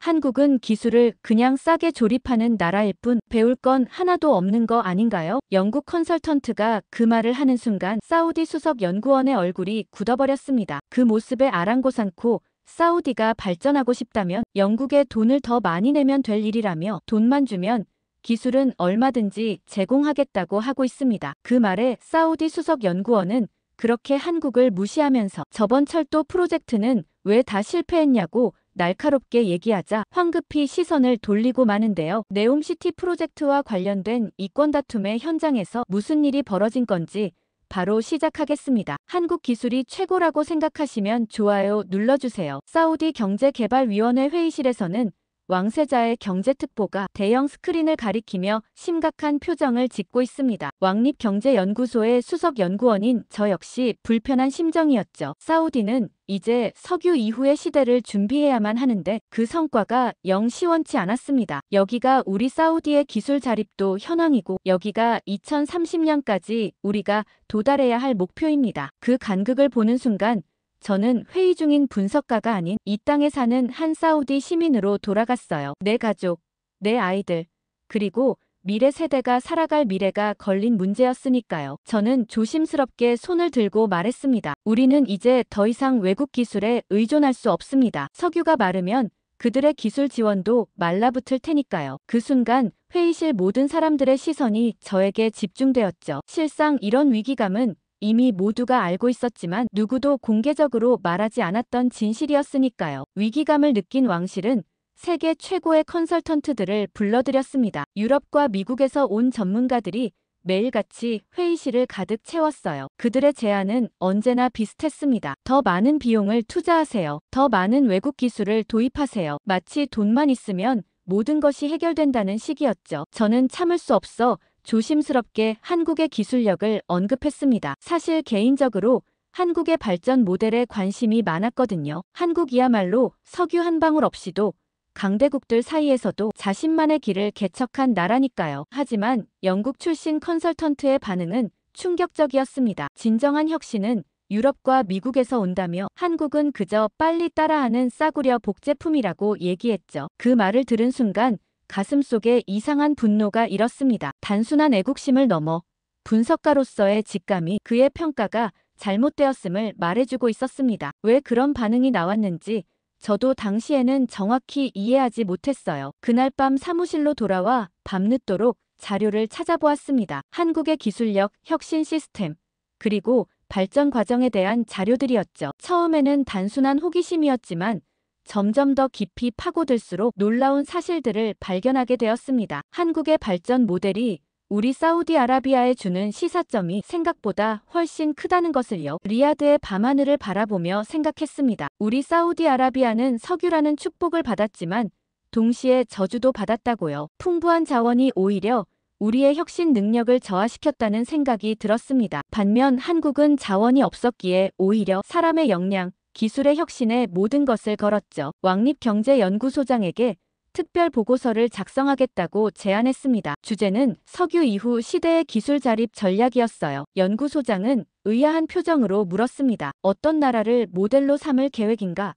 한국은 기술을 그냥 싸게 조립하는 나라일 뿐 배울 건 하나도 없는 거 아닌가요? 영국 컨설턴트가 그 말을 하는 순간 사우디 수석 연구원의 얼굴이 굳어버렸습니다. 그 모습에 아랑곳않고 사우디가 발전하고 싶다면 영국에 돈을 더 많이 내면 될 일이라며 돈만 주면 기술은 얼마든지 제공하겠다고 하고 있습니다. 그 말에 사우디 수석 연구원은 그렇게 한국을 무시하면서 저번 철도 프로젝트는 왜 다 실패했냐고 날카롭게 얘기하자 황급히 시선을 돌리고 마는데요. 네옴시티 프로젝트와 관련된 이권 다툼의 현장에서 무슨 일이 벌어진 건지 바로 시작하겠습니다. 한국 기술이 최고라고 생각하시면 좋아요 눌러주세요. 사우디 경제개발위원회 회의실에서는 왕세자의 경제특보가 대형 스크린을 가리키며 심각한 표정을 짓고 있습니다. 왕립경제연구소의 수석 연구원인 저 역시 불편한 심정이었죠. 사우디는 이제 석유 이후의 시대를 준비해야만 하는데 그 성과가 영 시원치 않았습니다. 여기가 우리 사우디의 기술 자립도 현황이고 여기가 2030년까지 우리가 도달해야 할 목표입니다. 그 간극을 보는 순간 저는 회의 중인 분석가가 아닌 이 땅에 사는 한 사우디 시민으로 돌아갔어요. 내 가족, 내 아이들, 그리고 미래 세대가 살아갈 미래가 걸린 문제였으니까요. 저는 조심스럽게 손을 들고 말했습니다. 우리는 이제 더 이상 외국 기술에 의존할 수 없습니다. 석유가 마르면 그들의 기술 지원도 말라붙을 테니까요. 그 순간 회의실 모든 사람들의 시선이 저에게 집중되었죠. 실상 이런 위기감은 이미 모두가 알고 있었지만 누구도 공개적으로 말하지 않았던 진실이었으니까요. 위기감을 느낀 왕실은 세계 최고의 컨설턴트들을 불러들였습니다. 유럽과 미국에서 온 전문가들이 매일같이 회의실을 가득 채웠어요. 그들의 제안은 언제나 비슷했습니다. 더 많은 비용을 투자하세요. 더 많은 외국 기술을 도입하세요. 마치 돈만 있으면 모든 것이 해결된다는 식이었죠. 저는 참을 수 없어 조심스럽게 한국의 기술력을 언급했습니다. 사실 개인적으로 한국의 발전 모델에 관심이 많았거든요. 한국이야말로 석유 한 방울 없이도 강대국들 사이에서도 자신만의 길을 개척한 나라니까요. 하지만 영국 출신 컨설턴트의 반응은 충격적이었습니다. 진정한 혁신은 유럽과 미국에서 온다며 한국은 그저 빨리 따라하는 싸구려 복제품이라고 얘기했죠. 그 말을 들은 순간 가슴속에 이상한 분노가 일었습니다. 단순한 애국심을 넘어 분석가로서의 직감이 그의 평가가 잘못되었음을 말해주고 있었습니다. 왜 그런 반응이 나왔는지 저도 당시에는 정확히 이해하지 못했어요. 그날 밤 사무실로 돌아와 밤늦도록 자료를 찾아보았습니다. 한국의 기술력, 혁신 시스템, 그리고 발전 과정에 대한 자료들이었죠. 처음에는 단순한 호기심이었지만 점점 더 깊이 파고들수록 놀라운 사실들을 발견하게 되었습니다. 한국의 발전 모델이 우리 사우디아라비아에 주는 시사점이 생각보다 훨씬 크다는 것을요. 리야드의 밤하늘을 바라보며 생각했습니다. 우리 사우디아라비아는 석유라는 축복을 받았지만 동시에 저주도 받았다고요. 풍부한 자원이 오히려 우리의 혁신 능력을 저하시켰다는 생각이 들었습니다. 반면 한국은 자원이 없었기에 오히려 사람의 역량, 기술의 혁신에 모든 것을 걸었죠. 왕립경제연구소장에게 특별 보고서를 작성하겠다고 제안했습니다. 주제는 석유 이후 시대의 기술 자립 전략이었어요. 연구소장은 의아한 표정으로 물었습니다. 어떤 나라를 모델로 삼을 계획인가?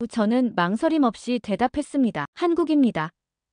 저는 망설임 없이 대답했습니다. 한국입니다.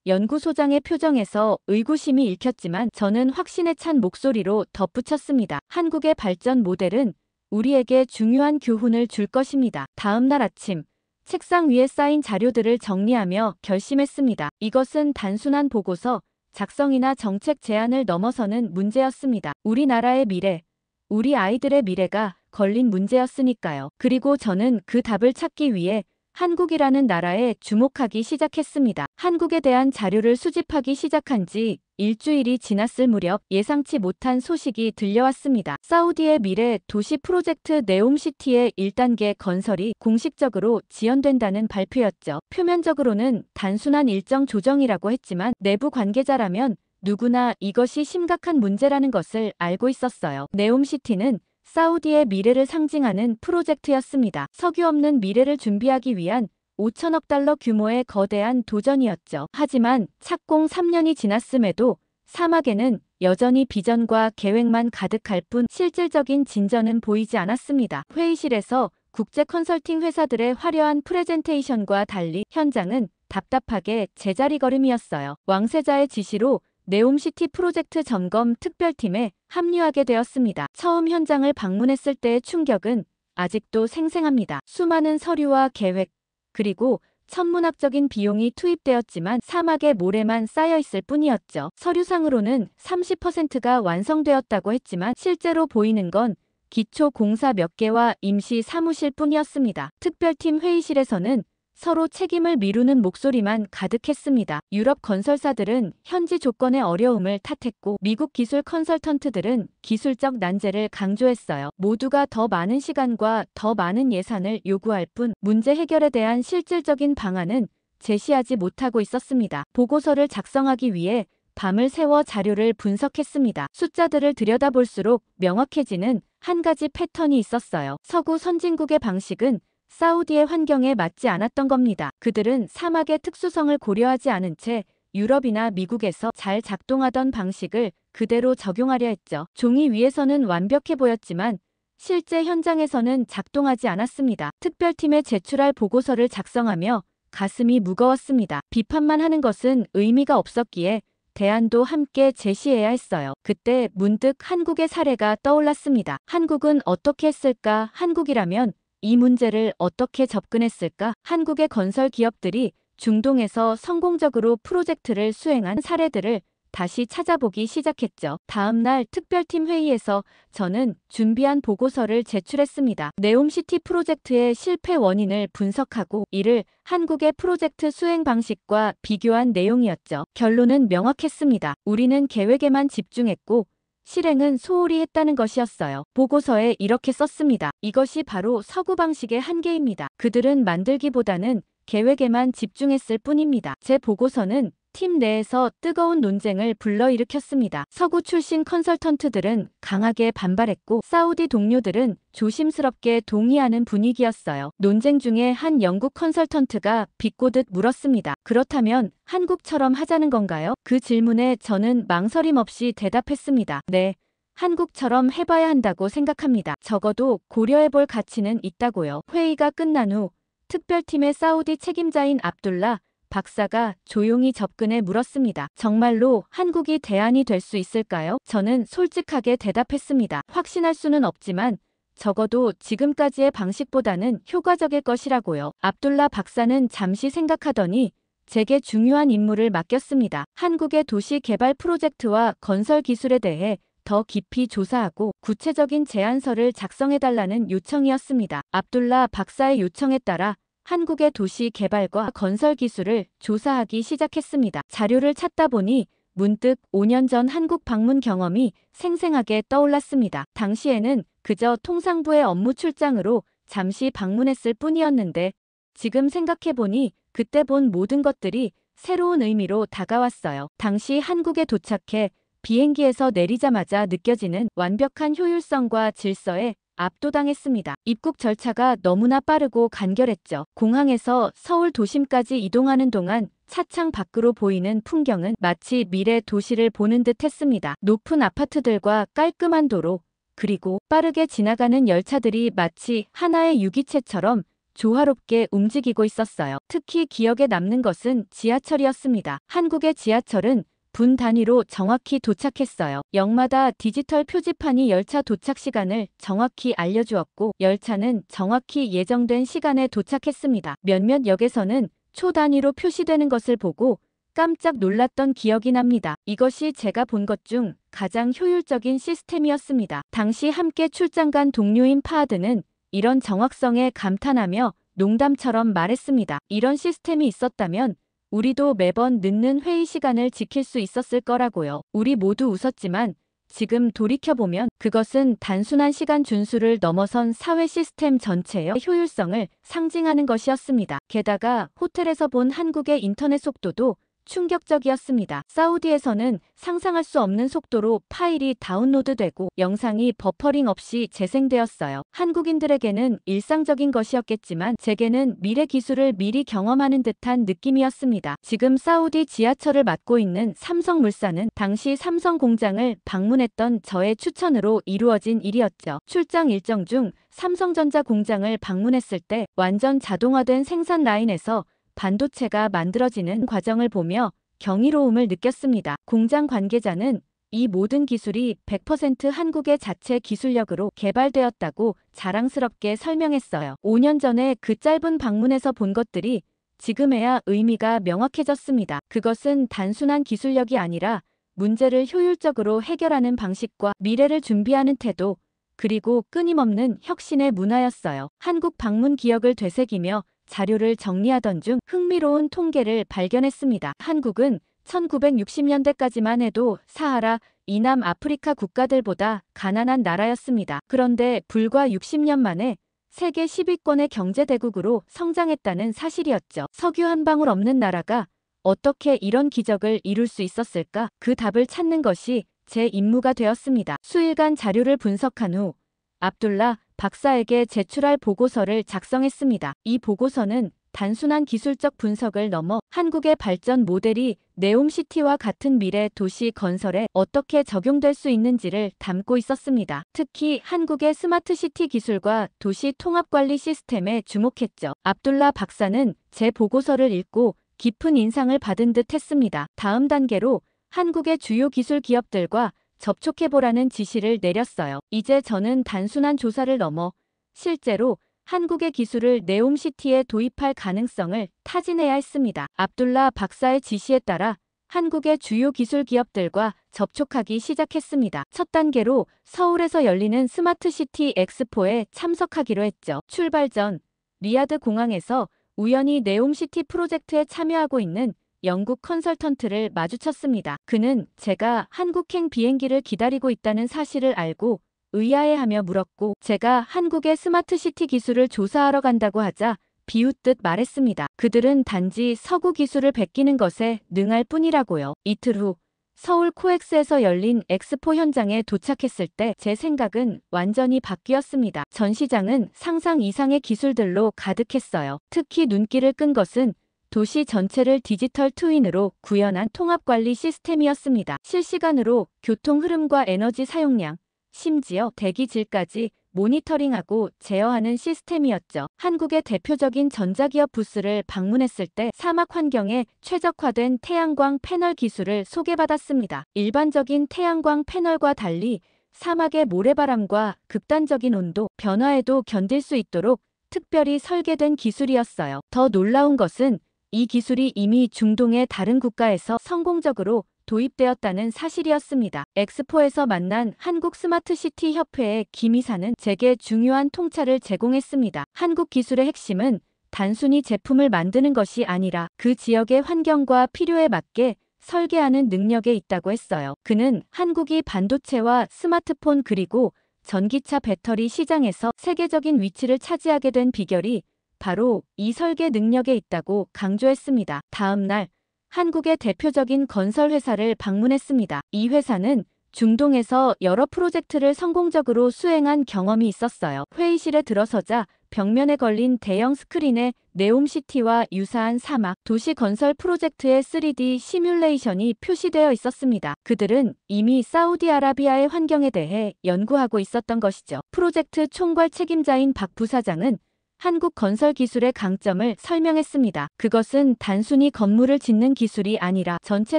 연구소장의 표정에서 의구심이 읽혔지만 저는 확신에 찬 목소리로 덧붙였습니다. 한국의 발전 모델은 우리에게 중요한 교훈을 줄 것입니다. 다음 날 아침 책상 위에 쌓인 자료들을 정리하며 결심했습니다. 이것은 단순한 보고서, 작성이나 정책 제안을 넘어서는 문제였습니다. 우리나라의 미래, 우리 아이들의 미래가 걸린 문제였으니까요. 그리고 저는 그 답을 찾기 위해 한국이라는 나라에 주목하기 시작했습니다. 한국에 대한 자료를 수집하기 시작한 지 일주일이 지났을 무렵 예상치 못한 소식이 들려왔습니다. 사우디의 미래 도시 프로젝트 네옴시티의 1단계 건설이 공식적으로 지연된다는 발표였죠. 표면적으로는 단순한 일정 조정이라고 했지만 내부 관계자라면 누구나 이것이 심각한 문제라는 것을 알고 있었어요. 네옴시티는 사우디의 미래를 상징하는 프로젝트였습니다. 석유 없는 미래를 준비하기 위한 5천억 달러 규모의 거대한 도전이었죠. 하지만 착공 3년이 지났음에도 사막에는 여전히 비전과 계획만 가득할 뿐 실질적인 진전은 보이지 않았습니다. 회의실에서 국제 컨설팅 회사들의 화려한 프레젠테이션과 달리 현장은 답답하게 제자리 걸음이었어요. 왕세자의 지시로 네옴시티 프로젝트 점검 특별팀에 합류하게 되었습니다. 처음 현장을 방문했을 때의 충격은 아직도 생생합니다. 수많은 서류와 계획, 그리고 천문학적인 비용이 투입되었지만 사막의 모래만 쌓여 있을 뿐이었죠. 서류상으로는 30%가 완성되었다고 했지만 실제로 보이는 건 기초 공사 몇 개와 임시 사무실 뿐이었습니다. 특별팀 회의실에서는 서로 책임을 미루는 목소리만 가득했습니다. 유럽 건설사들은 현지 조건의 어려움을 탓했고 미국 기술 컨설턴트들은 기술적 난제를 강조했어요. 모두가 더 많은 시간과 더 많은 예산을 요구할 뿐 문제 해결에 대한 실질적인 방안은 제시하지 못하고 있었습니다. 보고서를 작성하기 위해 밤을 새워 자료를 분석했습니다. 숫자들을 들여다볼수록 명확해지는 한 가지 패턴이 있었어요. 서구 선진국의 방식은 사우디의 환경에 맞지 않았던 겁니다. 그들은 사막의 특수성을 고려하지 않은 채 유럽이나 미국에서 잘 작동하던 방식을 그대로 적용하려 했죠. 종이 위에서는 완벽해 보였지만 실제 현장에서는 작동하지 않았습니다. 특별팀에 제출할 보고서를 작성하며 가슴이 무거웠습니다. 비판만 하는 것은 의미가 없었기에 대안도 함께 제시해야 했어요. 그때 문득 한국의 사례가 떠올랐습니다. 한국은 어떻게 했을까? 한국이라면 이 문제를 어떻게 접근했을까? 한국의 건설 기업들이 중동에서 성공적으로 프로젝트를 수행한 사례들을 다시 찾아보기 시작했죠. 다음 날 특별팀 회의에서 저는 준비한 보고서를 제출했습니다. 네옴시티 프로젝트의 실패 원인을 분석하고 이를 한국의 프로젝트 수행 방식과 비교한 내용이었죠. 결론은 명확했습니다. 우리는 계획에만 집중했고 실행은 소홀히 했다는 것이었어요. 보고서에 이렇게 썼습니다. 이것이 바로 서구 방식의 한계입니다. 그들은 만들기보다는 계획에만 집중했을 뿐입니다. 제 보고서는 팀 내에서 뜨거운 논쟁을 불러일으켰습니다. 서구 출신 컨설턴트들은 강하게 반발했고 사우디 동료들은 조심스럽게 동의하는 분위기였어요. 논쟁 중에 한 영국 컨설턴트가 비꼬듯 물었습니다. 그렇다면 한국처럼 하자는 건가요? 그 질문에 저는 망설임 없이 대답했습니다. 네. 한국처럼 해봐야 한다고 생각합니다. 적어도 고려해볼 가치는 있다고요. 회의가 끝난 후 특별팀의 사우디 책임자인 압둘라 박사가 조용히 접근해 물었습니다. 정말로 한국이 대안이 될 수 있을까요? 저는 솔직하게 대답했습니다. 확신할 수는 없지만 적어도 지금까지의 방식보다는 효과적일 것이라고요. 압둘라 박사는 잠시 생각하더니 제게 중요한 임무를 맡겼습니다. 한국의 도시 개발 프로젝트와 건설 기술에 대해 더 깊이 조사하고 구체적인 제안서를 작성해달라는 요청이었습니다. 압둘라 박사의 요청에 따라 한국의 도시 개발과 건설 기술을 조사하기 시작했습니다. 자료를 찾다 보니 문득 5년 전 한국 방문 경험이 생생하게 떠올랐습니다. 당시에는 그저 통상부의 업무 출장으로 잠시 방문했을 뿐이었는데 지금 생각해보니 그때 본 모든 것들이 새로운 의미로 다가왔어요. 당시 한국에 도착해 비행기에서 내리자마자 느껴지는 완벽한 효율성과 질서에 압도당했습니다. 입국 절차가 너무나 빠르고 간결했죠. 공항에서 서울 도심까지 이동하는 동안 차창 밖으로 보이는 풍경은 마치 미래 도시를 보는 듯 했습니다. 높은 아파트들과 깔끔한 도로, 그리고 빠르게 지나가는 열차들이 마치 하나의 유기체처럼 조화롭게 움직이고 있었어요. 특히 기억에 남는 것은 지하철이었습니다. 한국의 지하철은 분 단위로 정확히 도착했어요. 역마다 디지털 표지판이 열차 도착 시간을 정확히 알려주었고 열차는 정확히 예정된 시간에 도착했습니다. 몇몇 역에서는 초 단위로 표시되는 것을 보고 깜짝 놀랐던 기억이 납니다. 이것이 제가 본 것 중 가장 효율적인 시스템이었습니다. 당시 함께 출장 간 동료인 파하드는 이런 정확성에 감탄하며 농담처럼 말했습니다. 이런 시스템이 있었다면 우리도 매번 늦는 회의 시간을 지킬 수 있었을 거라고요. 우리 모두 웃었지만 지금 돌이켜보면 그것은 단순한 시간 준수를 넘어선 사회 시스템 전체의 효율성을 상징하는 것이었습니다. 게다가 호텔에서 본 한국의 인터넷 속도도 충격적이었습니다. 사우디에서는 상상할 수 없는 속도로 파일이 다운로드되고 영상이 버퍼링 없이 재생되었어요. 한국인들에게는 일상적인 것이었겠지만 제게는 미래 기술을 미리 경험하는 듯한 느낌이었습니다. 지금 사우디 지하철을 맡고 있는 삼성물산은 당시 삼성 공장을 방문했던 저의 추천으로 이루어진 일이었죠. 출장 일정 중 삼성전자 공장을 방문했을 때 완전 자동화된 생산 라인에서 반도체가 만들어지는 과정을 보며 경이로움을 느꼈습니다. 공장 관계자는 이 모든 기술이 100% 한국의 자체 기술력으로 개발되었다고 자랑스럽게 설명했어요. 5년 전에 그 짧은 방문에서 본 것들이 지금에야 의미가 명확해졌습니다. 그것은 단순한 기술력이 아니라 문제를 효율적으로 해결하는 방식과 미래를 준비하는 태도, 그리고 끊임없는 혁신의 문화였어요. 한국 방문 기억을 되새기며 자료를 정리하던 중 흥미로운 통계를 발견했습니다. 한국은 1960년대까지만 해도 사하라 이남 아프리카 국가들보다 가난한 나라였습니다. 그런데 불과 60년 만에 세계 10위권의 경제대국으로 성장했다는 사실이었죠. 석유 한 방울 없는 나라가 어떻게 이런 기적을 이룰 수 있었을까? 그 답을 찾는 것이 제 임무가 되었습니다. 수일간 자료를 분석한 후 압둘라 박사에게 제출할 보고서를 작성했습니다. 이 보고서는 단순한 기술적 분석을 넘어 한국의 발전 모델이 네옴시티와 같은 미래 도시 건설에 어떻게 적용될 수 있는지를 담고 있었습니다. 특히 한국의 스마트시티 기술과 도시 통합관리 시스템에 주목했죠. 압둘라 박사는 제 보고서를 읽고 깊은 인상을 받은 듯 했습니다. 다음 단계로 한국의 주요 기술 기업들과 접촉해보라는 지시를 내렸어요. 이제 저는 단순한 조사를 넘어 실제로 한국의 기술을 네옴시티에 도입할 가능성을 타진해야 했습니다. 압둘라 박사의 지시에 따라 한국의 주요 기술 기업들과 접촉하기 시작했습니다. 첫 단계로 서울에서 열리는 스마트시티 엑스포에 참석하기로 했죠. 출발 전 리야드 공항에서 우연히 네옴시티 프로젝트에 참여하고 있는 영국 컨설턴트를 마주쳤습니다. 그는 제가 한국행 비행기를 기다리고 있다는 사실을 알고 의아해하며 물었고, 제가 한국의 스마트시티 기술을 조사하러 간다고 하자 비웃듯 말했습니다. 그들은 단지 서구 기술을 베끼는 것에 능할 뿐이라고요. 이틀 후 서울 코엑스에서 열린 엑스포 현장에 도착했을 때 제 생각은 완전히 바뀌었습니다. 전시장은 상상 이상의 기술들로 가득했어요. 특히 눈길을 끈 것은 도시 전체를 디지털 트윈으로 구현한 통합관리 시스템이었습니다. 실시간으로 교통 흐름과 에너지 사용량, 심지어 대기질까지 모니터링하고 제어하는 시스템이었죠. 한국의 대표적인 전자기업 부스를 방문했을 때 사막 환경에 최적화된 태양광 패널 기술을 소개받았습니다. 일반적인 태양광 패널과 달리 사막의 모래바람과 극단적인 온도 변화에도 견딜 수 있도록 특별히 설계된 기술이었어요. 더 놀라운 것은 이 기술이 이미 중동의 다른 국가에서 성공적으로 도입되었다는 사실이었습니다. 엑스포에서 만난 한국 스마트시티 협회의 김 이사는 제게 중요한 통찰을 제공했습니다. 한국 기술의 핵심은 단순히 제품을 만드는 것이 아니라 그 지역의 환경과 필요에 맞게 설계하는 능력에 있다고 했어요. 그는 한국이 반도체와 스마트폰 그리고 전기차 배터리 시장에서 세계적인 위치를 차지하게 된 비결이 바로 이 설계 능력에 있다고 강조했습니다. 다음 날 한국의 대표적인 건설 회사를 방문했습니다. 이 회사는 중동에서 여러 프로젝트를 성공적으로 수행한 경험이 있었어요. 회의실에 들어서자 벽면에 걸린 대형 스크린에 네옴시티와 유사한 사막, 도시 건설 프로젝트의 3D 시뮬레이션이 표시되어 있었습니다. 그들은 이미 사우디아라비아의 환경에 대해 연구하고 있었던 것이죠. 프로젝트 총괄 책임자인 박 부사장은 한국 건설 기술의 강점을 설명했습니다. 그것은 단순히 건물을 짓는 기술이 아니라 전체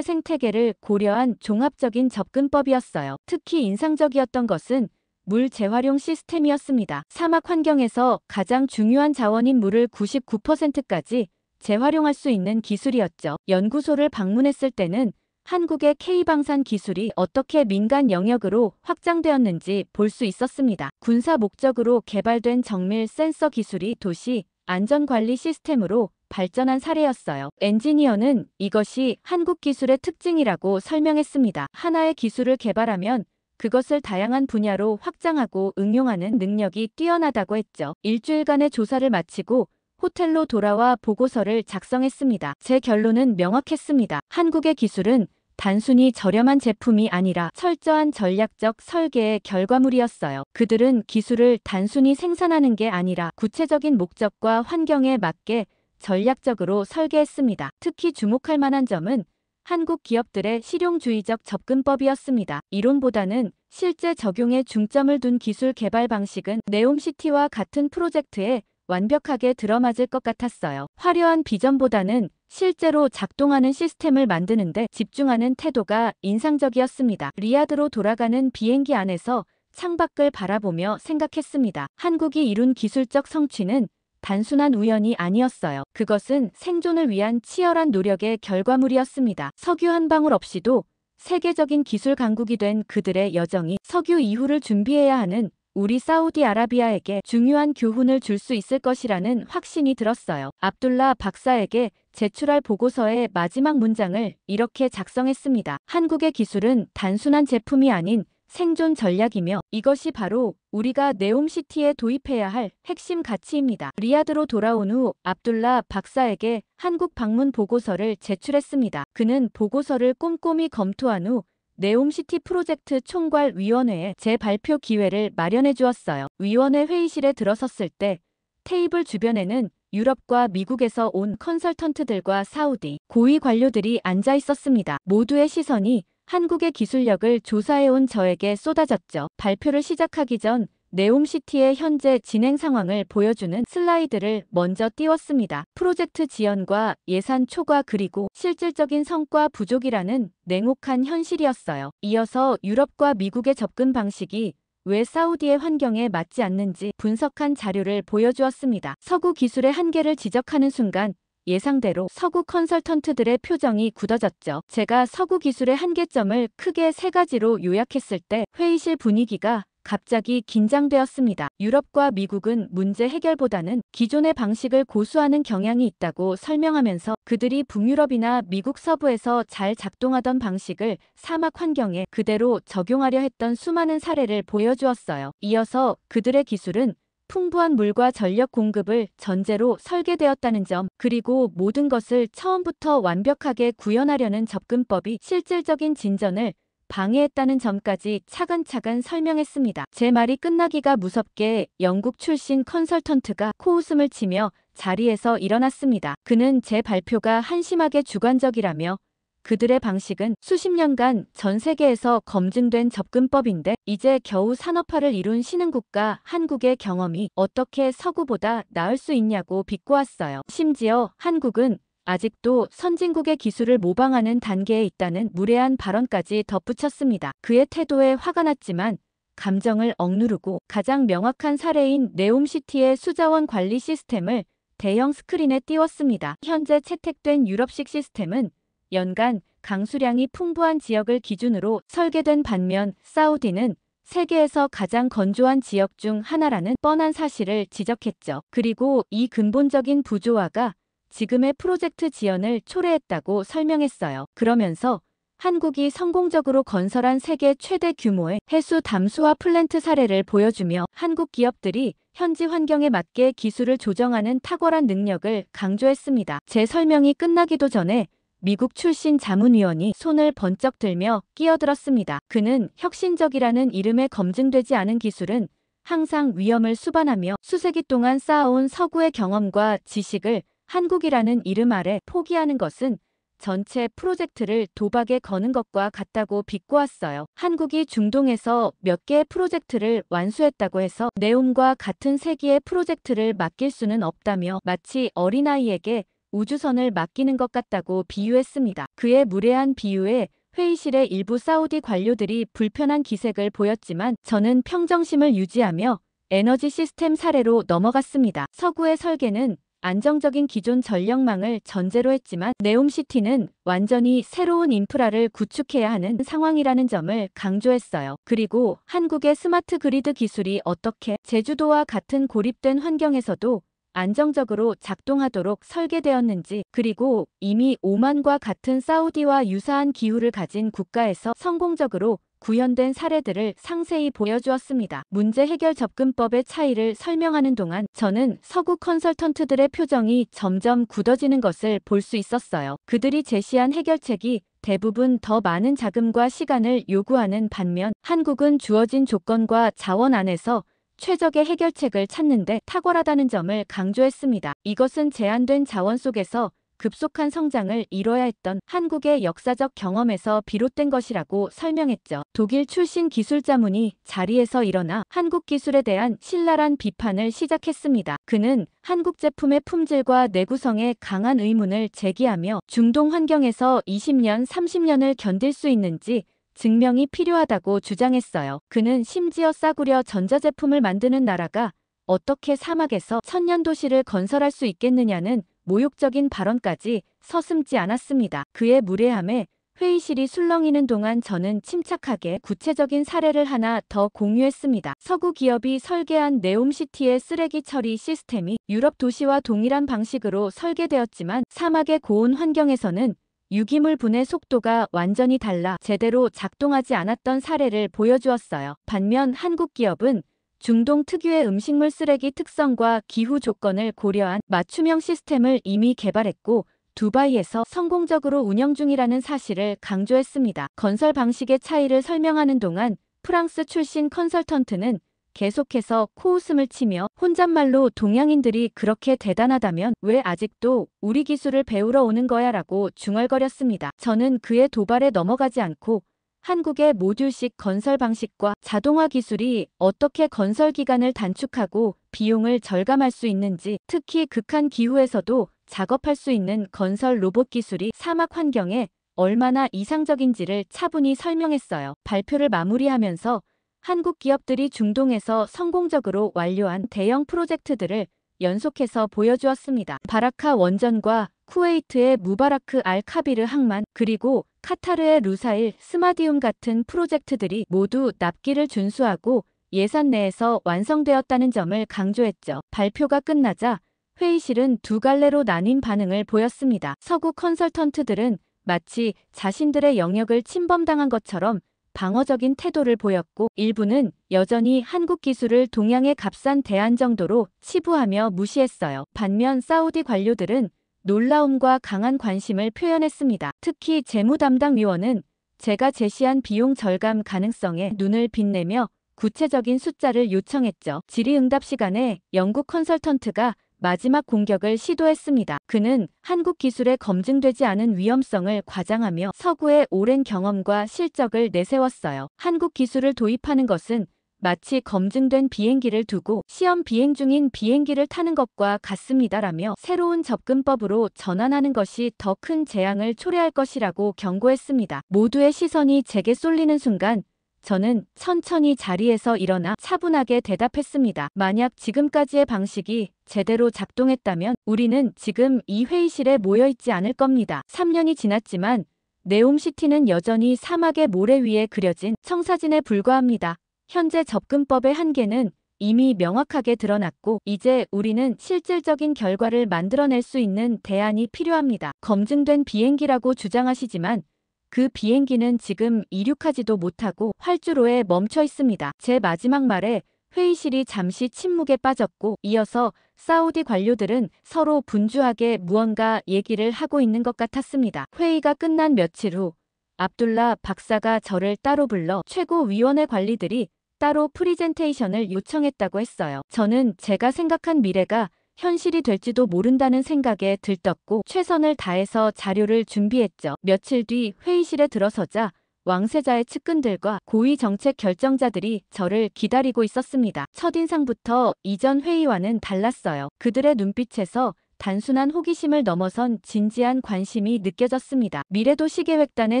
생태계를 고려한 종합적인 접근법이었어요. 특히 인상적이었던 것은 물 재활용 시스템이었습니다. 사막 환경에서 가장 중요한 자원인 물을 99%까지 재활용할 수 있는 기술이었죠. 연구소를 방문했을 때는 한국의 K방산 기술이 어떻게 민간 영역으로 확장되었는지 볼 수 있었습니다. 군사 목적으로 개발된 정밀 센서 기술이 도시 안전관리 시스템으로 발전한 사례였어요. 엔지니어는 이것이 한국 기술의 특징이라고 설명했습니다. 하나의 기술을 개발하면 그것을 다양한 분야로 확장하고 응용하는 능력이 뛰어나다고 했죠. 일주일간의 조사를 마치고 호텔로 돌아와 보고서를 작성했습니다. 제 결론은 명확했습니다. 한국의 기술은 단순히 저렴한 제품이 아니라 철저한 전략적 설계의 결과물이었어요. 그들은 기술을 단순히 생산하는 게 아니라 구체적인 목적과 환경에 맞게 전략적으로 설계했습니다. 특히 주목할 만한 점은 한국 기업들의 실용주의적 접근법이었습니다. 이론보다는 실제 적용에 중점을 둔 기술 개발 방식은 네옴시티와 같은 프로젝트에 완벽하게 들어맞을 것 같았어요. 화려한 비전보다는 실제로 작동하는 시스템을 만드는데 집중하는 태도가 인상적이었습니다. 리야드로 돌아가는 비행기 안에서 창밖을 바라보며 생각했습니다. 한국이 이룬 기술적 성취는 단순한 우연이 아니었어요. 그것은 생존을 위한 치열한 노력의 결과물이었습니다. 석유 한 방울 없이도 세계적인 기술 강국이 된 그들의 여정이 석유 이후를 준비해야 하는 우리 사우디아라비아에게 중요한 교훈을 줄 수 있을 것이라는 확신이 들었어요. 압둘라 박사에게 제출할 보고서의 마지막 문장을 이렇게 작성했습니다. 한국의 기술은 단순한 제품이 아닌 생존 전략이며 이것이 바로 우리가 네옴시티에 도입해야 할 핵심 가치입니다. 리야드로 돌아온 후 압둘라 박사에게 한국 방문 보고서를 제출했습니다. 그는 보고서를 꼼꼼히 검토한 후 네옴시티 프로젝트 총괄위원회에 재발표 기회를 마련해 주었어요. 위원회 회의실에 들어섰을 때 테이블 주변에는 유럽과 미국에서 온 컨설턴트들과 사우디 고위 관료들이 앉아 있었습니다. 모두의 시선이 한국의 기술력을 조사해온 저에게 쏟아졌죠. 발표를 시작하기 전 네옴시티의 현재 진행 상황을 보여주는 슬라이드를 먼저 띄웠습니다. 프로젝트 지연과 예산 초과 그리고 실질적인 성과 부족이라는 냉혹한 현실이었어요. 이어서 유럽과 미국의 접근 방식이 왜 사우디의 환경에 맞지 않는지 분석한 자료를 보여주었습니다. 서구 기술의 한계를 지적하는 순간 예상대로 서구 컨설턴트들의 표정이 굳어졌죠. 제가 서구 기술의 한계점을 크게 세 가지로 요약했을 때 회의실 분위기가 갑자기 긴장되었습니다. 유럽과 미국은 문제 해결보다는 기존의 방식을 고수하는 경향이 있다고 설명하면서 그들이 북유럽이나 미국 서부에서 잘 작동하던 방식을 사막 환경에 그대로 적용하려 했던 수많은 사례를 보여주었어요. 이어서 그들의 기술은 풍부한 물과 전력 공급을 전제로 설계되었다는 점, 그리고 모든 것을 처음부터 완벽하게 구현하려는 접근법이 실질적인 진전을 방해했다는 점까지 차근차근 설명했습니다. 제 말이 끝나기가 무섭게 영국 출신 컨설턴트가 코웃음을 치며 자리에서 일어났습니다. 그는 제 발표가 한심하게 주관적이라며 그들의 방식은 수십 년간 전 세계에서 검증된 접근법인데 이제 겨우 산업화를 이룬 신흥국가 한국의 경험이 어떻게 서구보다 나을 수 있냐고 비꼬았어요. 심지어 한국은 아직도 선진국의 기술을 모방하는 단계에 있다는 무례한 발언까지 덧붙였습니다. 그의 태도에 화가 났지만 감정을 억누르고 가장 명확한 사례인 네옴시티의 수자원 관리 시스템을 대형 스크린에 띄웠습니다. 현재 채택된 유럽식 시스템은 연간 강수량이 풍부한 지역을 기준으로 설계된 반면 사우디는 세계에서 가장 건조한 지역 중 하나라는 뻔한 사실을 지적했죠. 그리고 이 근본적인 부조화가 지금의 프로젝트 지연을 초래했다고 설명했어요. 그러면서 한국이 성공적으로 건설한 세계 최대 규모의 해수 담수화 플랜트 사례를 보여주며 한국 기업들이 현지 환경에 맞게 기술을 조정하는 탁월한 능력을 강조했습니다. 제 설명이 끝나기도 전에 미국 출신 자문위원이 손을 번쩍 들며 끼어들었습니다. 그는 혁신적이라는 이름에 검증되지 않은 기술은 항상 위험을 수반하며 수세기 동안 쌓아온 서구의 경험과 지식을 한국이라는 이름 아래 포기하는 것은 전체 프로젝트를 도박에 거는 것과 같다고 비꼬았어요. 한국이 중동에서 몇 개의 프로젝트를 완수했다고 해서 네옴과 같은 세기의 프로젝트를 맡길 수는 없다며 마치 어린아이에게 우주선을 맡기는 것 같다고 비유했습니다. 그의 무례한 비유에 회의실의 일부 사우디 관료들이 불편한 기색을 보였지만 저는 평정심을 유지하며 에너지 시스템 사례로 넘어갔습니다. 서구의 설계는 안정적인 기존 전력망을 전제로 했지만 네옴시티는 완전히 새로운 인프라를 구축해야 하는 상황이라는 점을 강조했어요. 그리고 한국의 스마트 그리드 기술이 어떻게 제주도와 같은 고립된 환경에서도 안정적으로 작동하도록 설계되었는지, 그리고 이미 오만과 같은 사우디와 유사한 기후를 가진 국가에서 성공적으로 구현된 사례들을 상세히 보여주었습니다. 문제 해결 접근법의 차이를 설명하는 동안 저는 서구 컨설턴트들의 표정이 점점 굳어지는 것을 볼 수 있었어요. 그들이 제시한 해결책이 대부분 더 많은 자금과 시간을 요구하는 반면 한국은 주어진 조건과 자원 안에서 최적의 해결책을 찾는데 탁월하다는 점을 강조했습니다. 이것은 제한된 자원 속에서 급속한 성장을 이뤄야 했던 한국의 역사적 경험에서 비롯된 것이라고 설명했죠. 독일 출신 기술자문이 자리에서 일어나 한국 기술에 대한 신랄한 비판을 시작했습니다. 그는 한국 제품의 품질과 내구성에 강한 의문을 제기하며 중동 환경에서 20년, 30년을 견딜 수 있는지 증명이 필요하다고 주장했어요. 그는 심지어 싸구려 전자제품을 만드는 나라가 어떻게 사막에서 천년 도시를 건설할 수 있겠느냐는 모욕적인 발언까지 서슴지 않았습니다. 그의 무례함에 회의실이 술렁이는 동안 저는 침착하게 구체적인 사례를 하나 더 공유했습니다. 서구 기업이 설계한 네옴시티의 쓰레기 처리 시스템이 유럽 도시와 동일한 방식으로 설계되었지만 사막의 고온 환경에서는 유기물 분해 속도가 완전히 달라 제대로 작동하지 않았던 사례를 보여주었어요. 반면 한국 기업은 중동 특유의 음식물 쓰레기 특성과 기후 조건을 고려한 맞춤형 시스템을 이미 개발했고 두바이에서 성공적으로 운영 중이라는 사실을 강조했습니다. 건설 방식의 차이를 설명하는 동안 프랑스 출신 컨설턴트는 계속해서 코웃음을 치며 혼잣말로 동양인들이 그렇게 대단하다면 왜 아직도 우리 기술을 배우러 오는 거야 라고 중얼거렸습니다. 저는 그의 도발에 넘어가지 않고 한국의 모듈식 건설 방식과 자동화 기술이 어떻게 건설 기간을 단축하고 비용을 절감할 수 있는지, 특히 극한 기후에서도 작업할 수 있는 건설 로봇 기술이 사막 환경에 얼마나 이상적인지를 차분히 설명했어요. 발표를 마무리하면서 한국 기업들이 중동에서 성공적으로 완료한 대형 프로젝트들을 연속해서 보여주었습니다. 바라카 원전과 쿠웨이트의 무바라크 알 카비르 항만, 그리고 카타르의 루사일 스마디움 같은 프로젝트들이 모두 납기를 준수하고 예산 내에서 완성되었다는 점을 강조했죠. 발표가 끝나자 회의실은 두 갈래로 나뉜 반응을 보였습니다. 서구 컨설턴트들은 마치 자신들의 영역을 침범당한 것처럼 방어적인 태도를 보였고, 일부는 여전히 한국 기술을 동양의 값싼 대안 정도로 치부하며 무시했어요. 반면 사우디 관료들은 놀라움과 강한 관심을 표현했습니다. 특히 재무 담당 위원은 제가 제시한 비용 절감 가능성에 눈을 빛내며 구체적인 숫자를 요청했죠. 질의응답 시간에 영국 컨설턴트가 마지막 공격을 시도했습니다. 그는 한국 기술에 검증되지 않은 위험성을 과장하며 서구의 오랜 경험과 실적을 내세웠어요. 한국 기술을 도입하는 것은 마치 검증된 비행기를 두고 시험 비행 중인 비행기를 타는 것과 같습니다라며 새로운 접근법으로 전환하는 것이 더 큰 재앙을 초래할 것이라고 경고했습니다. 모두의 시선이 제게 쏠리는 순간 저는 천천히 자리에서 일어나 차분하게 대답했습니다. 만약 지금까지의 방식이 제대로 작동했다면 우리는 지금 이 회의실에 모여있지 않을 겁니다. 3년이 지났지만 네옴시티는 여전히 사막의 모래 위에 그려진 청사진에 불과합니다. 현재 접근법의 한계는 이미 명확하게 드러났고 이제 우리는 실질적인 결과를 만들어낼 수 있는 대안이 필요합니다. 검증된 비행기라고 주장하시지만 그 비행기는 지금 이륙하지도 못하고 활주로에 멈춰 있습니다. 제 마지막 말에 회의실이 잠시 침묵에 빠졌고 이어서 사우디 관료들은 서로 분주하게 무언가 얘기를 하고 있는 것 같았습니다. 회의가 끝난 며칠 후 압둘라 박사가 저를 따로 불러 최고위원회 관리들이 따로 프리젠테이션을 요청했다고 했어요. 저는 제가 생각한 미래가 현실이 될지도 모른다는 생각에 들떴고 최선을 다해서 자료를 준비했죠. 며칠 뒤 회의실에 들어서자 왕세자의 측근들과 고위 정책 결정자들이 저를 기다리고 있었습니다. 첫인상부터 이전 회의와는 달랐어요. 그들의 눈빛에서 단순한 호기심을 넘어선 진지한 관심이 느껴졌습니다. 미래도시계획단의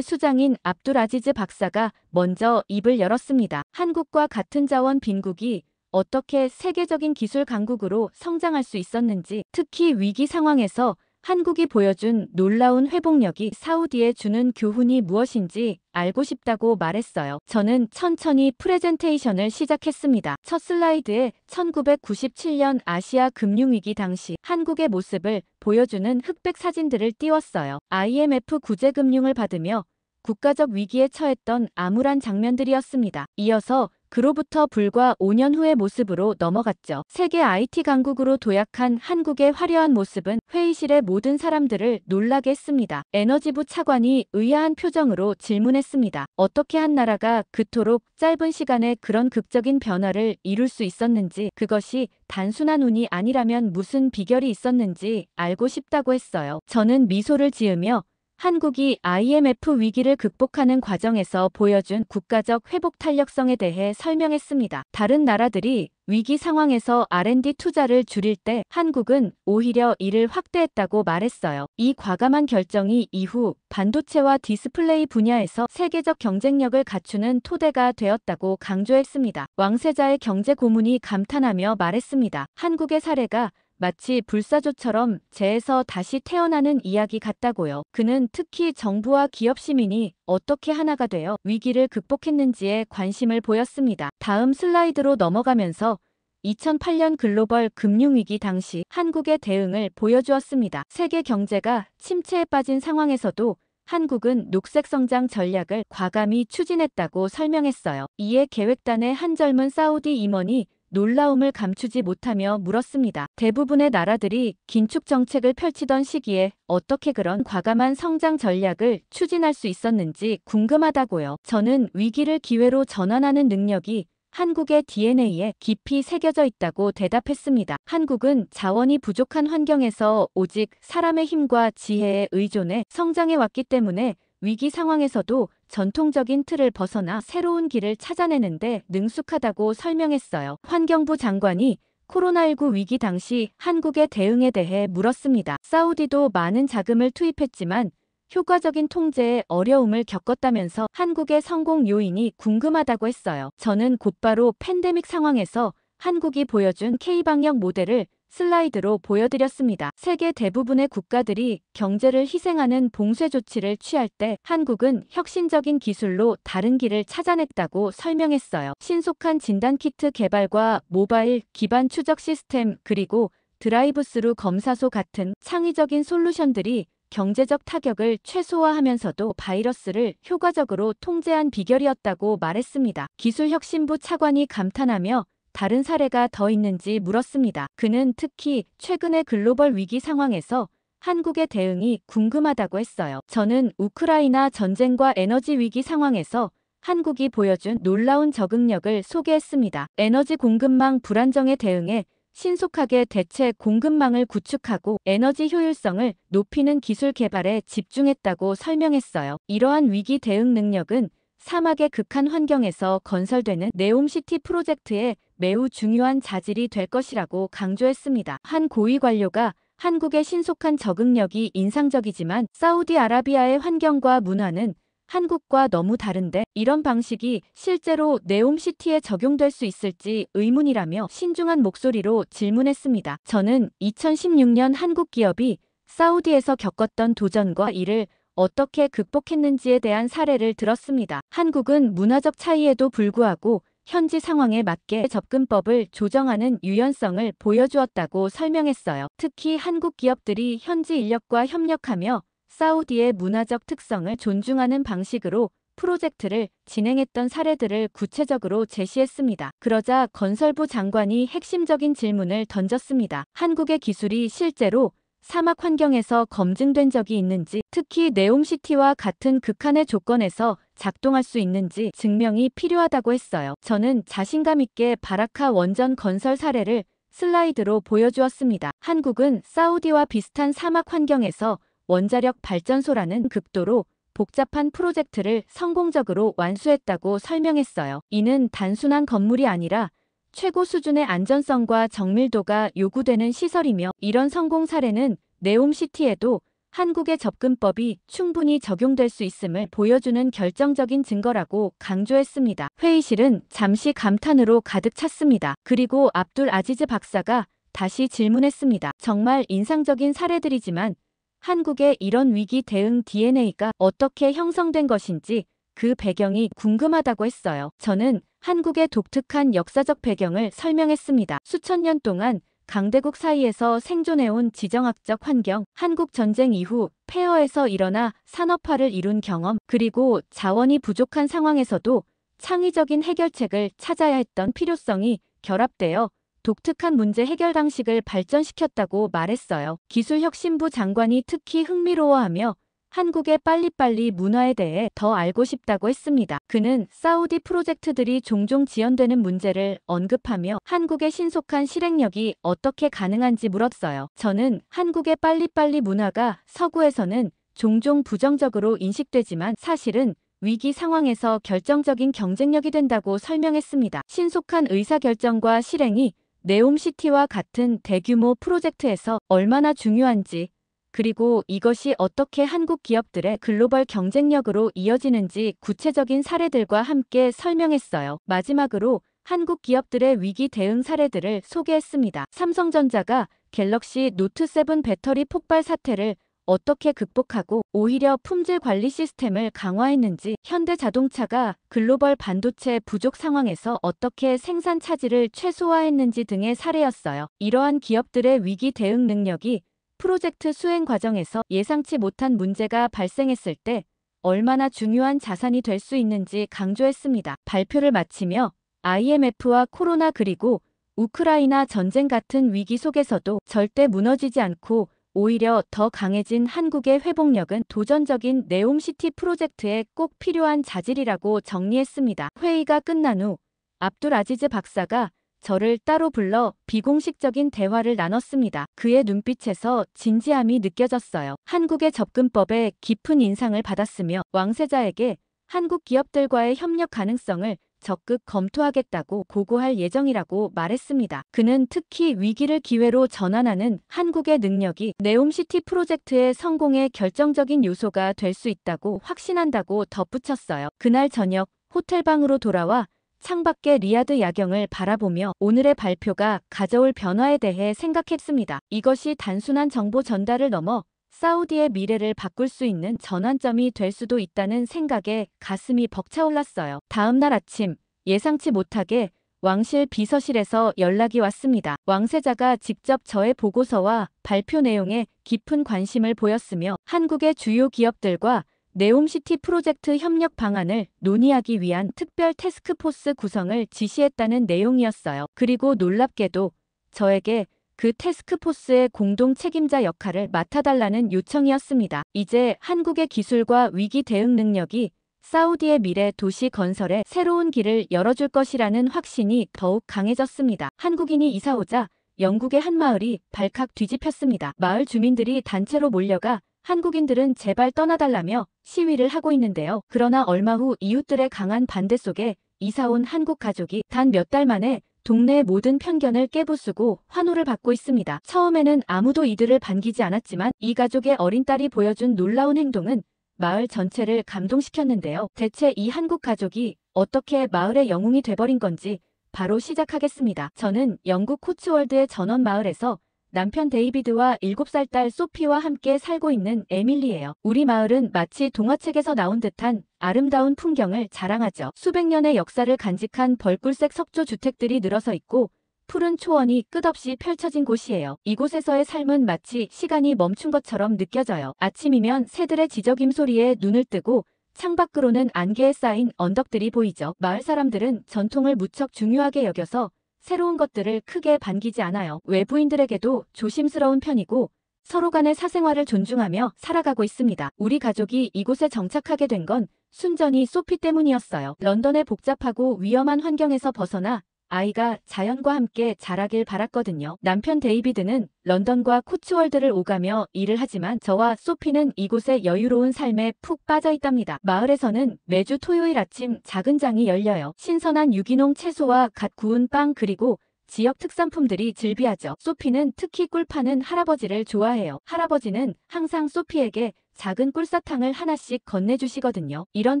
수장인 압둘 아지즈 박사가 먼저 입을 열었습니다. 한국과 같은 자원 빈국이 어떻게 세계적인 기술 강국으로 성장할 수 있었는지, 특히 위기 상황에서 한국이 보여준 놀라운 회복력이 사우디에 주는 교훈이 무엇인지 알고 싶다고 말했어요. 저는 천천히 프레젠테이션을 시작했습니다. 첫 슬라이드에 1997년 아시아 금융위기 당시 한국의 모습을 보여주는 흑백 사진들을 띄웠어요. IMF 구제금융을 받으며 국가적 위기에 처했던 암울한 장면들이었습니다. 이어서 그로부터 불과 5년 후의 모습으로 넘어갔죠. 세계 IT 강국으로 도약한 한국의 화려한 모습은 회의실의 모든 사람들을 놀라게 했습니다. 에너지부 차관이 의아한 표정으로 질문했습니다. 어떻게 한 나라가 그토록 짧은 시간에 그런 극적인 변화를 이룰 수 있었는지, 그것이 단순한 운이 아니라면 무슨 비결이 있었는지 알고 싶다고 했어요. 저는 미소를 지으며 한국이 IMF 위기를 극복하는 과정에서 보여준 국가적 회복 탄력성에 대해 설명했습니다. 다른 나라들이 위기 상황에서 R&D 투자를 줄일 때 한국은 오히려 이를 확대했다고 말했어요. 이 과감한 결정이 이후 반도체와 디스플레이 분야에서 세계적 경쟁력을 갖추는 토대가 되었다고 강조했습니다. 왕세자의 경제 고문이 감탄하며 말했습니다. 한국의 사례가 마치 불사조처럼 재에서 다시 태어나는 이야기 같다고요. 그는 특히 정부와 기업 시민이 어떻게 하나가 되어 위기를 극복했는지에 관심을 보였습니다. 다음 슬라이드로 넘어가면서 2008년 글로벌 금융위기 당시 한국의 대응을 보여주었습니다. 세계 경제가 침체에 빠진 상황에서도 한국은 녹색 성장 전략을 과감히 추진했다고 설명했어요. 이에 계획단의 한 젊은 사우디 임원이 놀라움을 감추지 못하며 물었습니다. 대부분의 나라들이 긴축 정책을 펼치던 시기에 어떻게 그런 과감한 성장 전략을 추진할 수 있었는지 궁금하다고요. 저는 위기를 기회로 전환하는 능력이 한국의 DNA에 깊이 새겨져 있다고 대답했습니다. 한국은 자원이 부족한 환경에서 오직 사람의 힘과 지혜에 의존해 성장해 왔기 때문에 위기 상황에서도 전통적인 틀을 벗어나 새로운 길을 찾아내는데 능숙하다고 설명했어요. 환경부 장관이 코로나19 위기 당시 한국의 대응에 대해 물었습니다. 사우디도 많은 자금을 투입했지만 효과적인 통제에 어려움을 겪었다면서 한국의 성공 요인이 궁금하다고 했어요. 저는 곧바로 팬데믹 상황에서 한국이 보여준 K방역 모델을 슬라이드로 보여드렸습니다. 세계 대부분의 국가들이 경제를 희생하는 봉쇄 조치를 취할 때 한국은 혁신적인 기술로 다른 길을 찾아냈다고 설명했어요. 신속한 진단키트 개발과 모바일 기반 추적 시스템, 그리고 드라이브스루 검사소 같은 창의적인 솔루션들이 경제적 타격을 최소화하면서도 바이러스를 효과적으로 통제한 비결이었다고 말했습니다. 기술혁신부 차관이 감탄하며 다른 사례가 더 있는지 물었습니다. 그는 특히 최근의 글로벌 위기 상황에서 한국의 대응이 궁금하다고 했어요. 저는 우크라이나 전쟁과 에너지 위기 상황에서 한국이 보여준 놀라운 적응력을 소개했습니다. 에너지 공급망 불안정에 대응해 신속하게 대체 공급망을 구축하고 에너지 효율성을 높이는 기술 개발에 집중했다고 설명했어요. 이러한 위기 대응 능력은 사막의 극한 환경에서 건설되는 네옴시티 프로젝트의 매우 중요한 자질이 될 것이라고 강조했습니다. 한 고위 관료가 한국의 신속한 적응력이 인상적이지만 사우디아라비아의 환경과 문화는 한국과 너무 다른데 이런 방식이 실제로 네옴시티에 적용될 수 있을지 의문이라며 신중한 목소리로 질문했습니다. 저는 2016년 한국 기업이 사우디에서 겪었던 도전과 이를 어떻게 극복했는지에 대한 사례를 들었습니다. 한국은 문화적 차이에도 불구하고 현지 상황에 맞게 접근법을 조정하는 유연성을 보여주었다고 설명했어요. 특히 한국 기업들이 현지 인력과 협력하며 사우디의 문화적 특성을 존중하는 방식으로 프로젝트를 진행했던 사례들을 구체적으로 제시했습니다. 그러자 건설부 장관이 핵심적인 질문을 던졌습니다. 한국의 기술이 실제로 사막 환경에서 검증된 적이 있는지, 특히 네옴시티와 같은 극한의 조건에서 작동할 수 있는지 증명이 필요하다고 했어요. 저는 자신감 있게 바라카 원전 건설 사례를 슬라이드로 보여주었습니다. 한국은 사우디와 비슷한 사막 환경에서 원자력 발전소라는 극도로 복잡한 프로젝트를 성공적으로 완수했다고 설명했어요. 이는 단순한 건물이 아니라 최고 수준의 안전성과 정밀도가 요구되는 시설이며, 이런 성공 사례는 네옴시티에도 한국의 접근법이 충분히 적용될 수 있음을 보여주는 결정적인 증거라고 강조했습니다. 회의실은 잠시 감탄으로 가득 찼습니다. 그리고 압둘 아지즈 박사가 다시 질문했습니다. 정말 인상적인 사례들이지만 한국의 이런 위기 대응 DNA가 어떻게 형성된 것인지 그 배경이 궁금하다고 했어요. 저는 한국의 독특한 역사적 배경을 설명했습니다. 수천 년 동안 강대국 사이에서 생존해온 지정학적 환경, 한국 전쟁 이후 폐허에서 일어나 산업화를 이룬 경험, 그리고 자원이 부족한 상황에서도 창의적인 해결책을 찾아야 했던 필요성이 결합되어 독특한 문제 해결 방식을 발전시켰다고 말했어요. 기술혁신부 장관이 특히 흥미로워하며 한국의 빨리빨리 문화에 대해 더 알고 싶다고 했습니다. 그는 사우디 프로젝트들이 종종 지연되는 문제를 언급하며 한국의 신속한 실행력이 어떻게 가능한지 물었어요. 저는 한국의 빨리빨리 문화가 서구에서는 종종 부정적으로 인식되지만 사실은 위기 상황에서 결정적인 경쟁력이 된다고 설명했습니다. 신속한 의사결정과 실행이 네옴시티와 같은 대규모 프로젝트에서 얼마나 중요한지, 그리고 이것이 어떻게 한국 기업들의 글로벌 경쟁력으로 이어지는지 구체적인 사례들과 함께 설명했어요. 마지막으로 한국 기업들의 위기 대응 사례들을 소개했습니다. 삼성전자가 갤럭시 노트 7 배터리 폭발 사태를 어떻게 극복하고 오히려 품질 관리 시스템을 강화했는지, 현대자동차가 글로벌 반도체 부족 상황에서 어떻게 생산 차질을 최소화했는지 등의 사례였어요. 이러한 기업들의 위기 대응 능력이 프로젝트 수행 과정에서 예상치 못한 문제가 발생했을 때 얼마나 중요한 자산이 될 수 있는지 강조했습니다. 발표를 마치며 IMF와 코로나 그리고 우크라이나 전쟁 같은 위기 속에서도 절대 무너지지 않고 오히려 더 강해진 한국의 회복력은 도전적인 네옴시티 프로젝트에 꼭 필요한 자질이라고 정리했습니다. 회의가 끝난 후 압둘 아지즈 박사가 저를 따로 불러 비공식적인 대화를 나눴습니다. 그의 눈빛에서 진지함이 느껴졌어요. 한국의 접근법에 깊은 인상을 받았으며 왕세자에게 한국 기업들과의 협력 가능성을 적극 검토하겠다고 고고할 예정이라고 말했습니다. 그는 특히 위기를 기회로 전환하는 한국의 능력이 네옴시티 프로젝트의 성공에 결정적인 요소가 될 수 있다고 확신한다고 덧붙였어요. 그날 저녁 호텔방으로 돌아와 창밖의 리야드 야경을 바라보며 오늘의 발표가 가져올 변화에 대해 생각했습니다. 이것이 단순한 정보 전달을 넘어 사우디의 미래를 바꿀 수 있는 전환점이 될 수도 있다는 생각에 가슴이 벅차올랐어요. 다음 날 아침 예상치 못하게 왕실 비서실에서 연락이 왔습니다. 왕세자가 직접 저의 보고서와 발표 내용에 깊은 관심을 보였으며 한국의 주요 기업들과 네옴시티 프로젝트 협력 방안을 논의하기 위한 특별 태스크포스 구성을 지시했다는 내용이었어요. 그리고 놀랍게도 저에게 그 태스크포스의 공동 책임자 역할을 맡아달라는 요청이었습니다. 이제 한국의 기술과 위기 대응 능력이 사우디의 미래 도시 건설에 새로운 길을 열어줄 것이라는 확신이 더욱 강해졌습니다. 한국인이 이사 오자 영국의 한 마을이 발칵 뒤집혔습니다. 마을 주민들이 단체로 몰려가 한국인들은 제발 떠나달라며 시위를 하고 있는데요. 그러나 얼마 후 이웃들의 강한 반대 속에 이사온 한국 가족이 단 몇 달 만에 동네의 모든 편견을 깨부수고 환호를 받고 있습니다. 처음에는 아무도 이들을 반기지 않았지만 이 가족의 어린 딸이 보여준 놀라운 행동은 마을 전체를 감동시켰는데요. 대체 이 한국 가족이 어떻게 마을의 영웅이 돼버린 건지 바로 시작하겠습니다. 저는 영국 코츠월드의 전원 마을에서 남편 데이비드와 7살 딸 소피와 함께 살고 있는 에밀리예요. 우리 마을은 마치 동화책에서 나온 듯한 아름다운 풍경을 자랑하죠. 수백 년의 역사를 간직한 벌꿀색 석조 주택들이 늘어서 있고 푸른 초원이 끝없이 펼쳐진 곳이에요. 이곳에서의 삶은 마치 시간이 멈춘 것처럼 느껴져요. 아침이면 새들의 지저귐 소리에 눈을 뜨고 창밖으로는 안개에 쌓인 언덕들이 보이죠. 마을 사람들은 전통을 무척 중요하게 여겨서 새로운 것들을 크게 반기지 않아요. 외부인들에게도 조심스러운 편이고 서로 간의 사생활을 존중하며 살아가고 있습니다. 우리 가족이 이곳에 정착하게 된 건 순전히 소피 때문이었어요. 런던의 복잡하고 위험한 환경에서 벗어나 아이가 자연과 함께 자라길 바랐거든요. 남편 데이비드는 런던과 코츠월드를 오가며 일을 하지만 저와 소피는 이곳의 여유로운 삶에 푹 빠져 있답니다. 마을에서는 매주 토요일 아침 작은 장이 열려요. 신선한 유기농 채소와 갓 구운 빵 그리고 지역 특산품들이 즐비하죠. 소피는 특히 꿀 파는 할아버지를 좋아해요. 할아버지는 항상 소피에게 작은 꿀사탕을 하나씩 건네주시거든요. 이런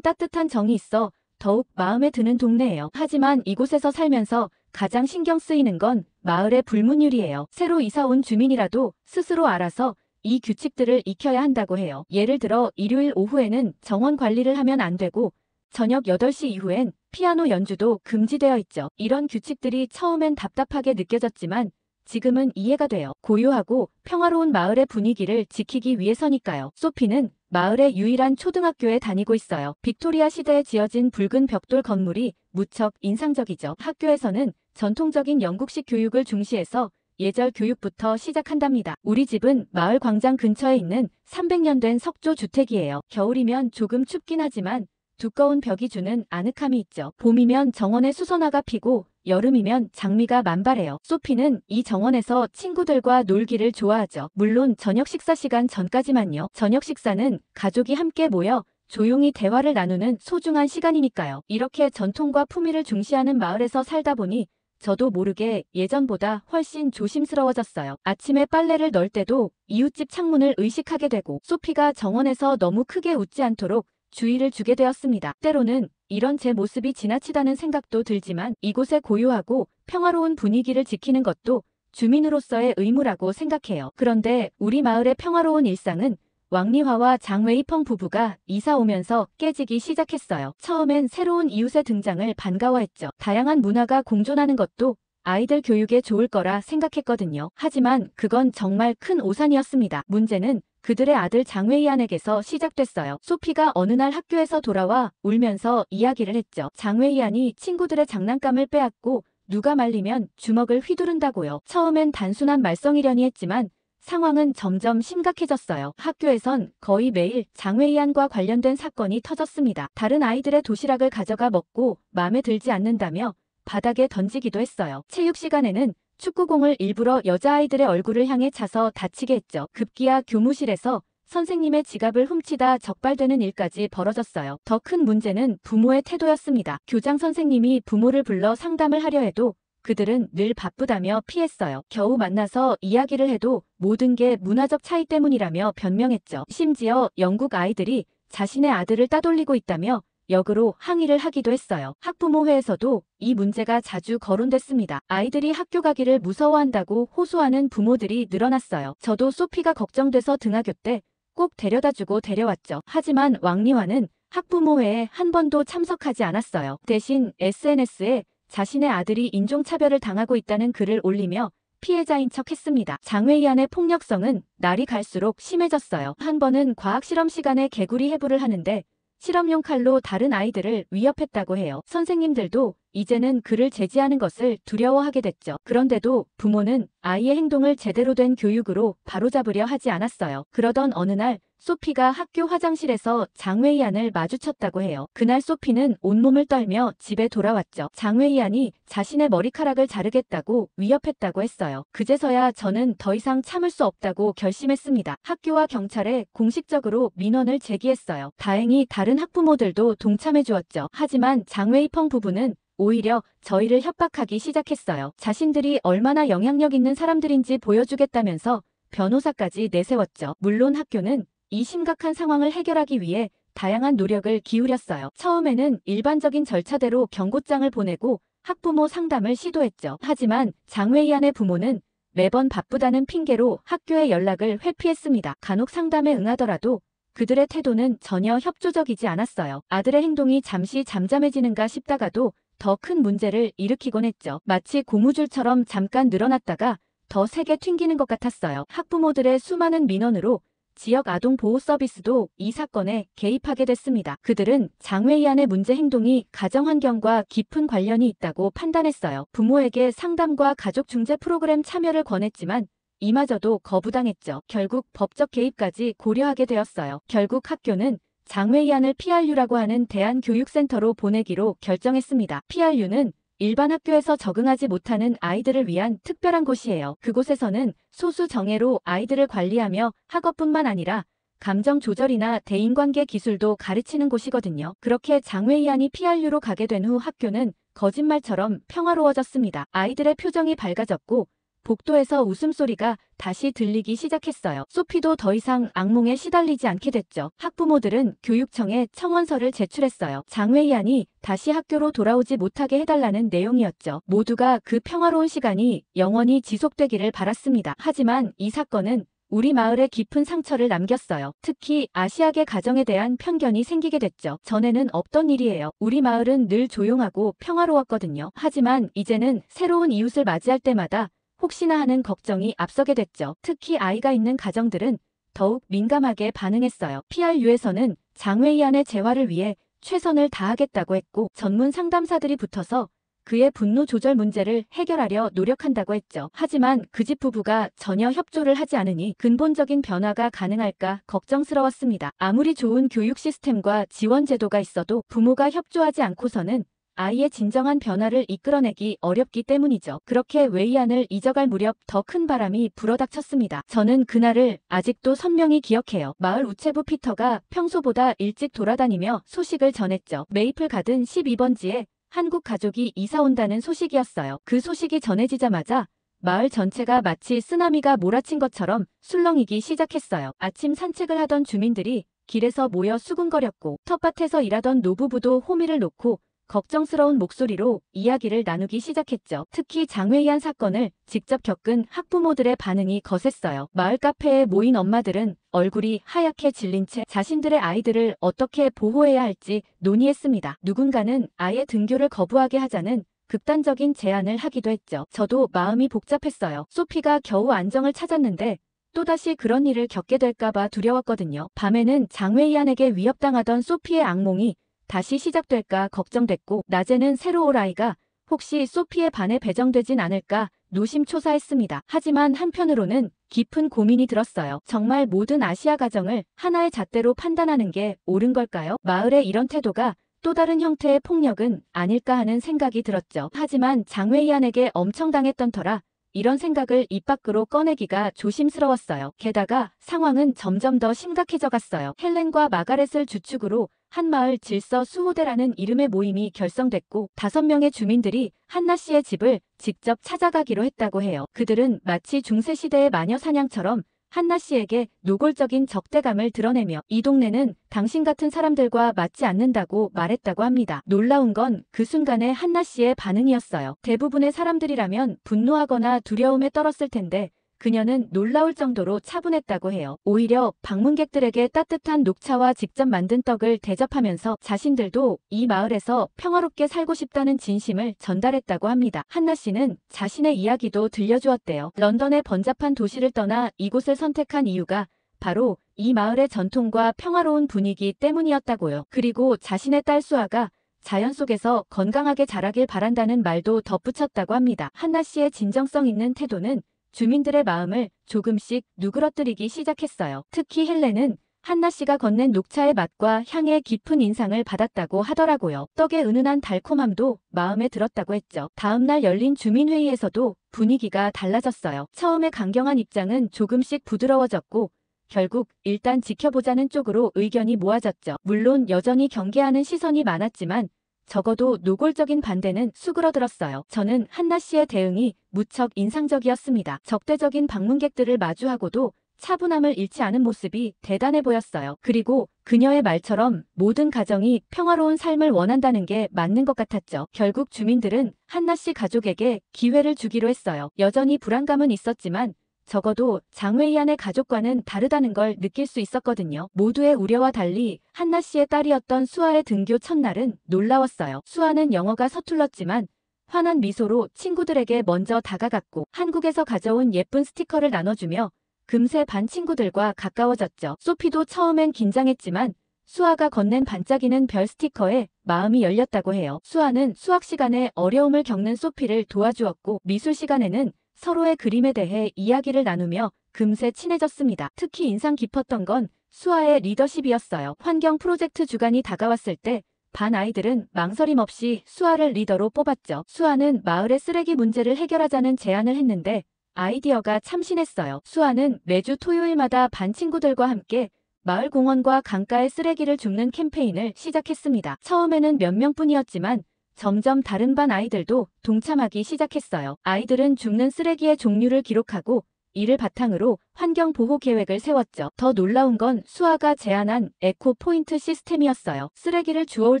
따뜻한 정이 있어 더욱 마음에 드는 동네예요. 하지만 이곳에서 살면서 가장 신경 쓰이는 건 마을의 불문율이에요. 새로 이사 온 주민이라도 스스로 알아서 이 규칙들을 익혀야 한다고 해요. 예를 들어 일요일 오후에는 정원 관리를 하면 안 되고 저녁 8시 이후엔 피아노 연주도 금지되어 있죠. 이런 규칙들이 처음엔 답답하게 느껴졌지만 지금은 이해가 돼요. 고요하고 평화로운 마을의 분위기를 지키기 위해서니까요. 소피는 마을의 유일한 초등학교에 다니고 있어요. 빅토리아 시대에 지어진 붉은 벽돌 건물이 무척 인상적이죠. 학교에서는 전통적인 영국식 교육을 중시해서 예절 교육부터 시작한답니다. 우리 집은 마을 광장 근처에 있는 300년 된 석조 주택이에요. 겨울이면 조금 춥긴 하지만 두꺼운 벽이 주는 아늑함이 있죠. 봄이면 정원에 수선화가 피고 여름이면 장미가 만발해요. 소피는 이 정원에서 친구들과 놀기를 좋아하죠. 물론 저녁 식사 시간 전까지만요. 저녁 식사는 가족이 함께 모여 조용히 대화를 나누는 소중한 시간이니까요. 이렇게 전통과 품위를 중시하는 마을에서 살다 보니 저도 모르게 예전보다 훨씬 조심스러워졌어요. 아침에 빨래를 널 때도 이웃집 창문을 의식하게 되고 소피가 정원에서 너무 크게 웃지 않도록 주의를 주게 되었습니다. 때로는 이런 제 모습이 지나치다는 생각도 들지만 이곳의 고요하고 평화로운 분위기를 지키는 것도 주민으로서의 의무라고 생각해요. 그런데 우리 마을의 평화로운 일상은 왕리화와 장웨이펑 부부가 이사 오면서 깨지기 시작했어요. 처음엔 새로운 이웃의 등장을 반가워했죠. 다양한 문화가 공존하는 것도 아이들 교육에 좋을 거라 생각했거든요. 하지만 그건 정말 큰 오산이었습니다. 문제는 그들의 아들 장웨이안에게서 시작됐어요. 소피가 어느 날 학교에서 돌아와 울면서 이야기를 했죠. 장웨이안이 친구들의 장난감을 빼앗고 누가 말리면 주먹을 휘두른다고요. 처음엔 단순한 말썽이려니 했지만 상황은 점점 심각해졌어요. 학교에선 거의 매일 장웨이안과 관련된 사건이 터졌습니다. 다른 아이들의 도시락을 가져가 먹고 마음에 들지 않는다며 바닥에 던지기도 했어요. 체육 시간에는 축구공을 일부러 여자아이들의 얼굴을 향해 차서 다치게 했죠. 급기야 교무실에서 선생님의 지갑을 훔치다 적발되는 일까지 벌어졌어요. 더 큰 문제는 부모의 태도였습니다. 교장 선생님이 부모를 불러 상담을 하려 해도 그들은 늘 바쁘다며 피했어요. 겨우 만나서 이야기를 해도 모든 게 문화적 차이 때문이라며 변명했죠. 심지어 영국 아이들이 자신의 아들을 따돌리고 있다며 역으로 항의를 하기도 했어요. 학부모회에서도 이 문제가 자주 거론됐습니다. 아이들이 학교 가기를 무서워한다고 호소하는 부모들이 늘어났어요. 저도 소피가 걱정돼서 등하교 때 꼭 데려다주고 데려왔죠. 하지만 왕리화는 학부모회에 한 번도 참석하지 않았어요. 대신 SNS에 자신의 아들이 인종차별을 당하고 있다는 글을 올리며 피해자인 척 했습니다. 장웨이안의 폭력성은 날이 갈수록 심해졌어요. 한 번은 과학 실험 시간에 개구리 해부를 하는데 실험용 칼로 다른 아이들을 위협했다고 해요. 선생님들도 이제는 그를 제지하는 것을 두려워하게 됐죠. 그런데도 부모는 아이의 행동을 제대로 된 교육으로 바로잡으려 하지 않았어요. 그러던 어느 날 소피가 학교 화장실에서 장웨이안을 마주쳤다고 해요. 그날 소피는 온몸을 떨며 집에 돌아왔죠. 장웨이안이 자신의 머리카락을 자르겠다고 위협했다고 했어요. 그제서야 저는 더 이상 참을 수 없다고 결심했습니다. 학교와 경찰에 공식적으로 민원을 제기했어요. 다행히 다른 학부모들도 동참해 주었죠. 하지만 장웨이펑 부부는 오히려 저희를 협박하기 시작했어요. 자신들이 얼마나 영향력 있는 사람들인지 보여주겠다면서 변호사까지 내세웠죠. 물론 학교는 이 심각한 상황을 해결하기 위해 다양한 노력을 기울였어요. 처음에는 일반적인 절차대로 경고장을 보내고 학부모 상담을 시도했죠. 하지만 장웨이안의 부모는 매번 바쁘다는 핑계로 학교에 연락을 회피했습니다. 간혹 상담에 응하더라도 그들의 태도는 전혀 협조적이지 않았어요. 아들의 행동이 잠시 잠잠해지는가 싶다가도 더 큰 문제를 일으키곤 했죠. 마치 고무줄처럼 잠깐 늘어났다가 더 세게 튕기는 것 같았어요. 학부모들의 수많은 민원으로 지역 아동 보호 서비스도 이 사건에 개입하게 됐습니다. 그들은 장웨이안의 문제 행동이 가정 환경과 깊은 관련이 있다고 판단했어요. 부모에게 상담과 가족 중재 프로그램 참여를 권했지만 이마저도 거부당했죠. 결국 법적 개입까지 고려하게 되었어요. 결국 학교는 장웨이안을 PRU라고 하는 대한교육센터로 보내기로 결정했습니다. PRU는 일반 학교에서 적응하지 못하는 아이들을 위한 특별한 곳이에요. 그곳에서는 소수 정예로 아이들을 관리하며 학업뿐만 아니라 감정 조절이나 대인관계 기술도 가르치는 곳이거든요. 그렇게 장웨이안이 PRU로 가게 된 후 학교는 거짓말처럼 평화로워졌습니다. 아이들의 표정이 밝아졌고 복도에서 웃음소리가 다시 들리기 시작했어요. 소피도 더 이상 악몽에 시달리지 않게 됐죠. 학부모들은 교육청에 청원서를 제출했어요. 장웨이안이 다시 학교로 돌아오지 못하게 해달라는 내용이었죠. 모두가 그 평화로운 시간이 영원히 지속되기를 바랐습니다. 하지만 이 사건은 우리 마을에 깊은 상처를 남겼어요. 특히 아시아계 가정에 대한 편견이 생기게 됐죠. 전에는 없던 일이에요. 우리 마을은 늘 조용하고 평화로웠거든요. 하지만 이제는 새로운 이웃을 맞이할 때마다 혹시나 하는 걱정이 앞서게 됐죠. 특히 아이가 있는 가정들은 더욱 민감하게 반응했어요. PRU에서는 장외이안의 재활을 위해 최선을 다하겠다고 했고 전문 상담사들이 붙어서 그의 분노 조절 문제를 해결하려 노력한다고 했죠. 하지만 그 집 부부가 전혀 협조를 하지 않으니 근본적인 변화가 가능할까 걱정스러웠습니다. 아무리 좋은 교육 시스템과 지원 제도가 있어도 부모가 협조하지 않고서는 아이의 진정한 변화를 이끌어내기 어렵기 때문이죠. 그렇게 웨이안을 잊어갈 무렵 더 큰 바람이 불어닥쳤습니다. 저는 그날을 아직도 선명히 기억해요. 마을 우체부 피터가 평소보다 일찍 돌아다니며 소식을 전했죠. 메이플 가든 12번지에 한국 가족이 이사 온다는 소식이었어요. 그 소식이 전해지자마자 마을 전체가 마치 쓰나미가 몰아친 것처럼 술렁이기 시작했어요. 아침 산책을 하던 주민들이 길에서 모여 수군거렸고 텃밭에서 일하던 노부부도 호미를 놓고 걱정스러운 목소리로 이야기를 나누기 시작했죠. 특히 장외이안 사건을 직접 겪은 학부모들의 반응이 거셌어요. 마을 카페에 모인 엄마들은 얼굴이 하얗게 질린 채 자신들의 아이들을 어떻게 보호해야 할지 논의했습니다. 누군가는 아예 등교를 거부하게 하자는 극단적인 제안을 하기도 했죠. 저도 마음이 복잡했어요. 소피가 겨우 안정을 찾았는데 또다시 그런 일을 겪게 될까봐 두려웠거든요. 밤에는 장외이안에게 위협당하던 소피의 악몽이 다시 시작될까 걱정됐고 낮에는 새로 올 아이가 혹시 소피의 반에 배정되진 않을까 노심초사했습니다. 하지만 한편으로는 깊은 고민이 들었어요. 정말 모든 아시아 가정을 하나의 잣대로 판단하는 게 옳은 걸까요? 마을의 이런 태도가 또 다른 형태의 폭력은 아닐까 하는 생각이 들었죠. 하지만 장외이안에게 엄청 당했던 터라 이런 생각을 입 밖으로 꺼내기가 조심스러웠어요. 게다가 상황은 점점 더 심각해져 갔어요. 헬렌과 마가렛을 주축으로 한마을 질서 수호대라는 이름의 모임이 결성됐고 5명의 주민들이 한나 씨의 집을 직접 찾아가기로 했다고 해요. 그들은 마치 중세시대의 마녀 사냥처럼 한나 씨에게 노골적인 적대감을 드러내며 이 동네는 당신 같은 사람들과 맞지 않는다고 말했다고 합니다. 놀라운 건 그 순간의 한나 씨의 반응이었어요. 대부분의 사람들이라면 분노하거나 두려움에 떨었을 텐데 그녀는 놀라울 정도로 차분했다고 해요. 오히려 방문객들에게 따뜻한 녹차와 직접 만든 떡을 대접하면서 자신들도 이 마을에서 평화롭게 살고 싶다는 진심을 전달했다고 합니다. 한나 씨는 자신의 이야기도 들려주었대요. 런던의 번잡한 도시를 떠나 이곳을 선택한 이유가 바로 이 마을의 전통과 평화로운 분위기 때문이었다고요. 그리고 자신의 딸 수아가 자연 속에서 건강하게 자라길 바란다는 말도 덧붙였다고 합니다. 한나 씨의 진정성 있는 태도는 주민들의 마음을 조금씩 누그러뜨리기 시작했어요. 특히 헬렌은 한나 씨가 건넨 녹차의 맛과 향에 깊은 인상을 받았다고 하더라고요. 떡의 은은한 달콤함도 마음에 들었다고 했죠. 다음날 열린 주민회의에서도 분위기가 달라졌어요. 처음에 강경한 입장은 조금씩 부드러워졌고 결국 일단 지켜보자는 쪽으로 의견이 모아졌죠. 물론 여전히 경계하는 시선이 많았지만 적어도 노골적인 반대는 수그러들었어요. 저는 한나 씨의 대응이 무척 인상적이었습니다. 적대적인 방문객들을 마주하고도 차분함을 잃지 않은 모습이 대단해 보였어요. 그리고 그녀의 말처럼 모든 가정이 평화로운 삶을 원한다는 게 맞는 것 같았죠. 결국 주민들은 한나 씨 가족에게 기회를 주기로 했어요. 여전히 불안감은 있었지만 적어도 장외이안의 가족과는 다르다는 걸 느낄 수 있었거든요. 모두의 우려와 달리 한나 씨의 딸이었던 수아의 등교 첫날은 놀라웠어요. 수아는 영어가 서툴렀지만 환한 미소로 친구들에게 먼저 다가갔고 한국에서 가져온 예쁜 스티커를 나눠주며 금세 반 친구들과 가까워졌죠. 소피도 처음엔 긴장했지만 수아가 건넨 반짝이는 별 스티커에 마음이 열렸다고 해요. 수아는 수학 시간에 어려움을 겪는 소피를 도와주었고 미술 시간에는 서로의 그림에 대해 이야기를 나누며 금세 친해졌습니다. 특히 인상 깊었던 건 수아의 리더십이었어요. 환경 프로젝트 주간이 다가왔을 때 반 아이들은 망설임 없이 수아를 리더로 뽑았죠. 수아는 마을의 쓰레기 문제를 해결하자는 제안을 했는데 아이디어가 참신했어요. 수아는 매주 토요일마다 반 친구들과 함께 마을 공원과 강가에 쓰레기를 줍는 캠페인을 시작했습니다. 처음에는 몇 명뿐이었지만 점점 다른 반 아이들도 동참하기 시작했어요. 아이들은 줍는 쓰레기의 종류를 기록하고 이를 바탕으로 환경보호 계획을 세웠죠. 더 놀라운 건 수아가 제안한 에코 포인트 시스템이었어요. 쓰레기를 주워올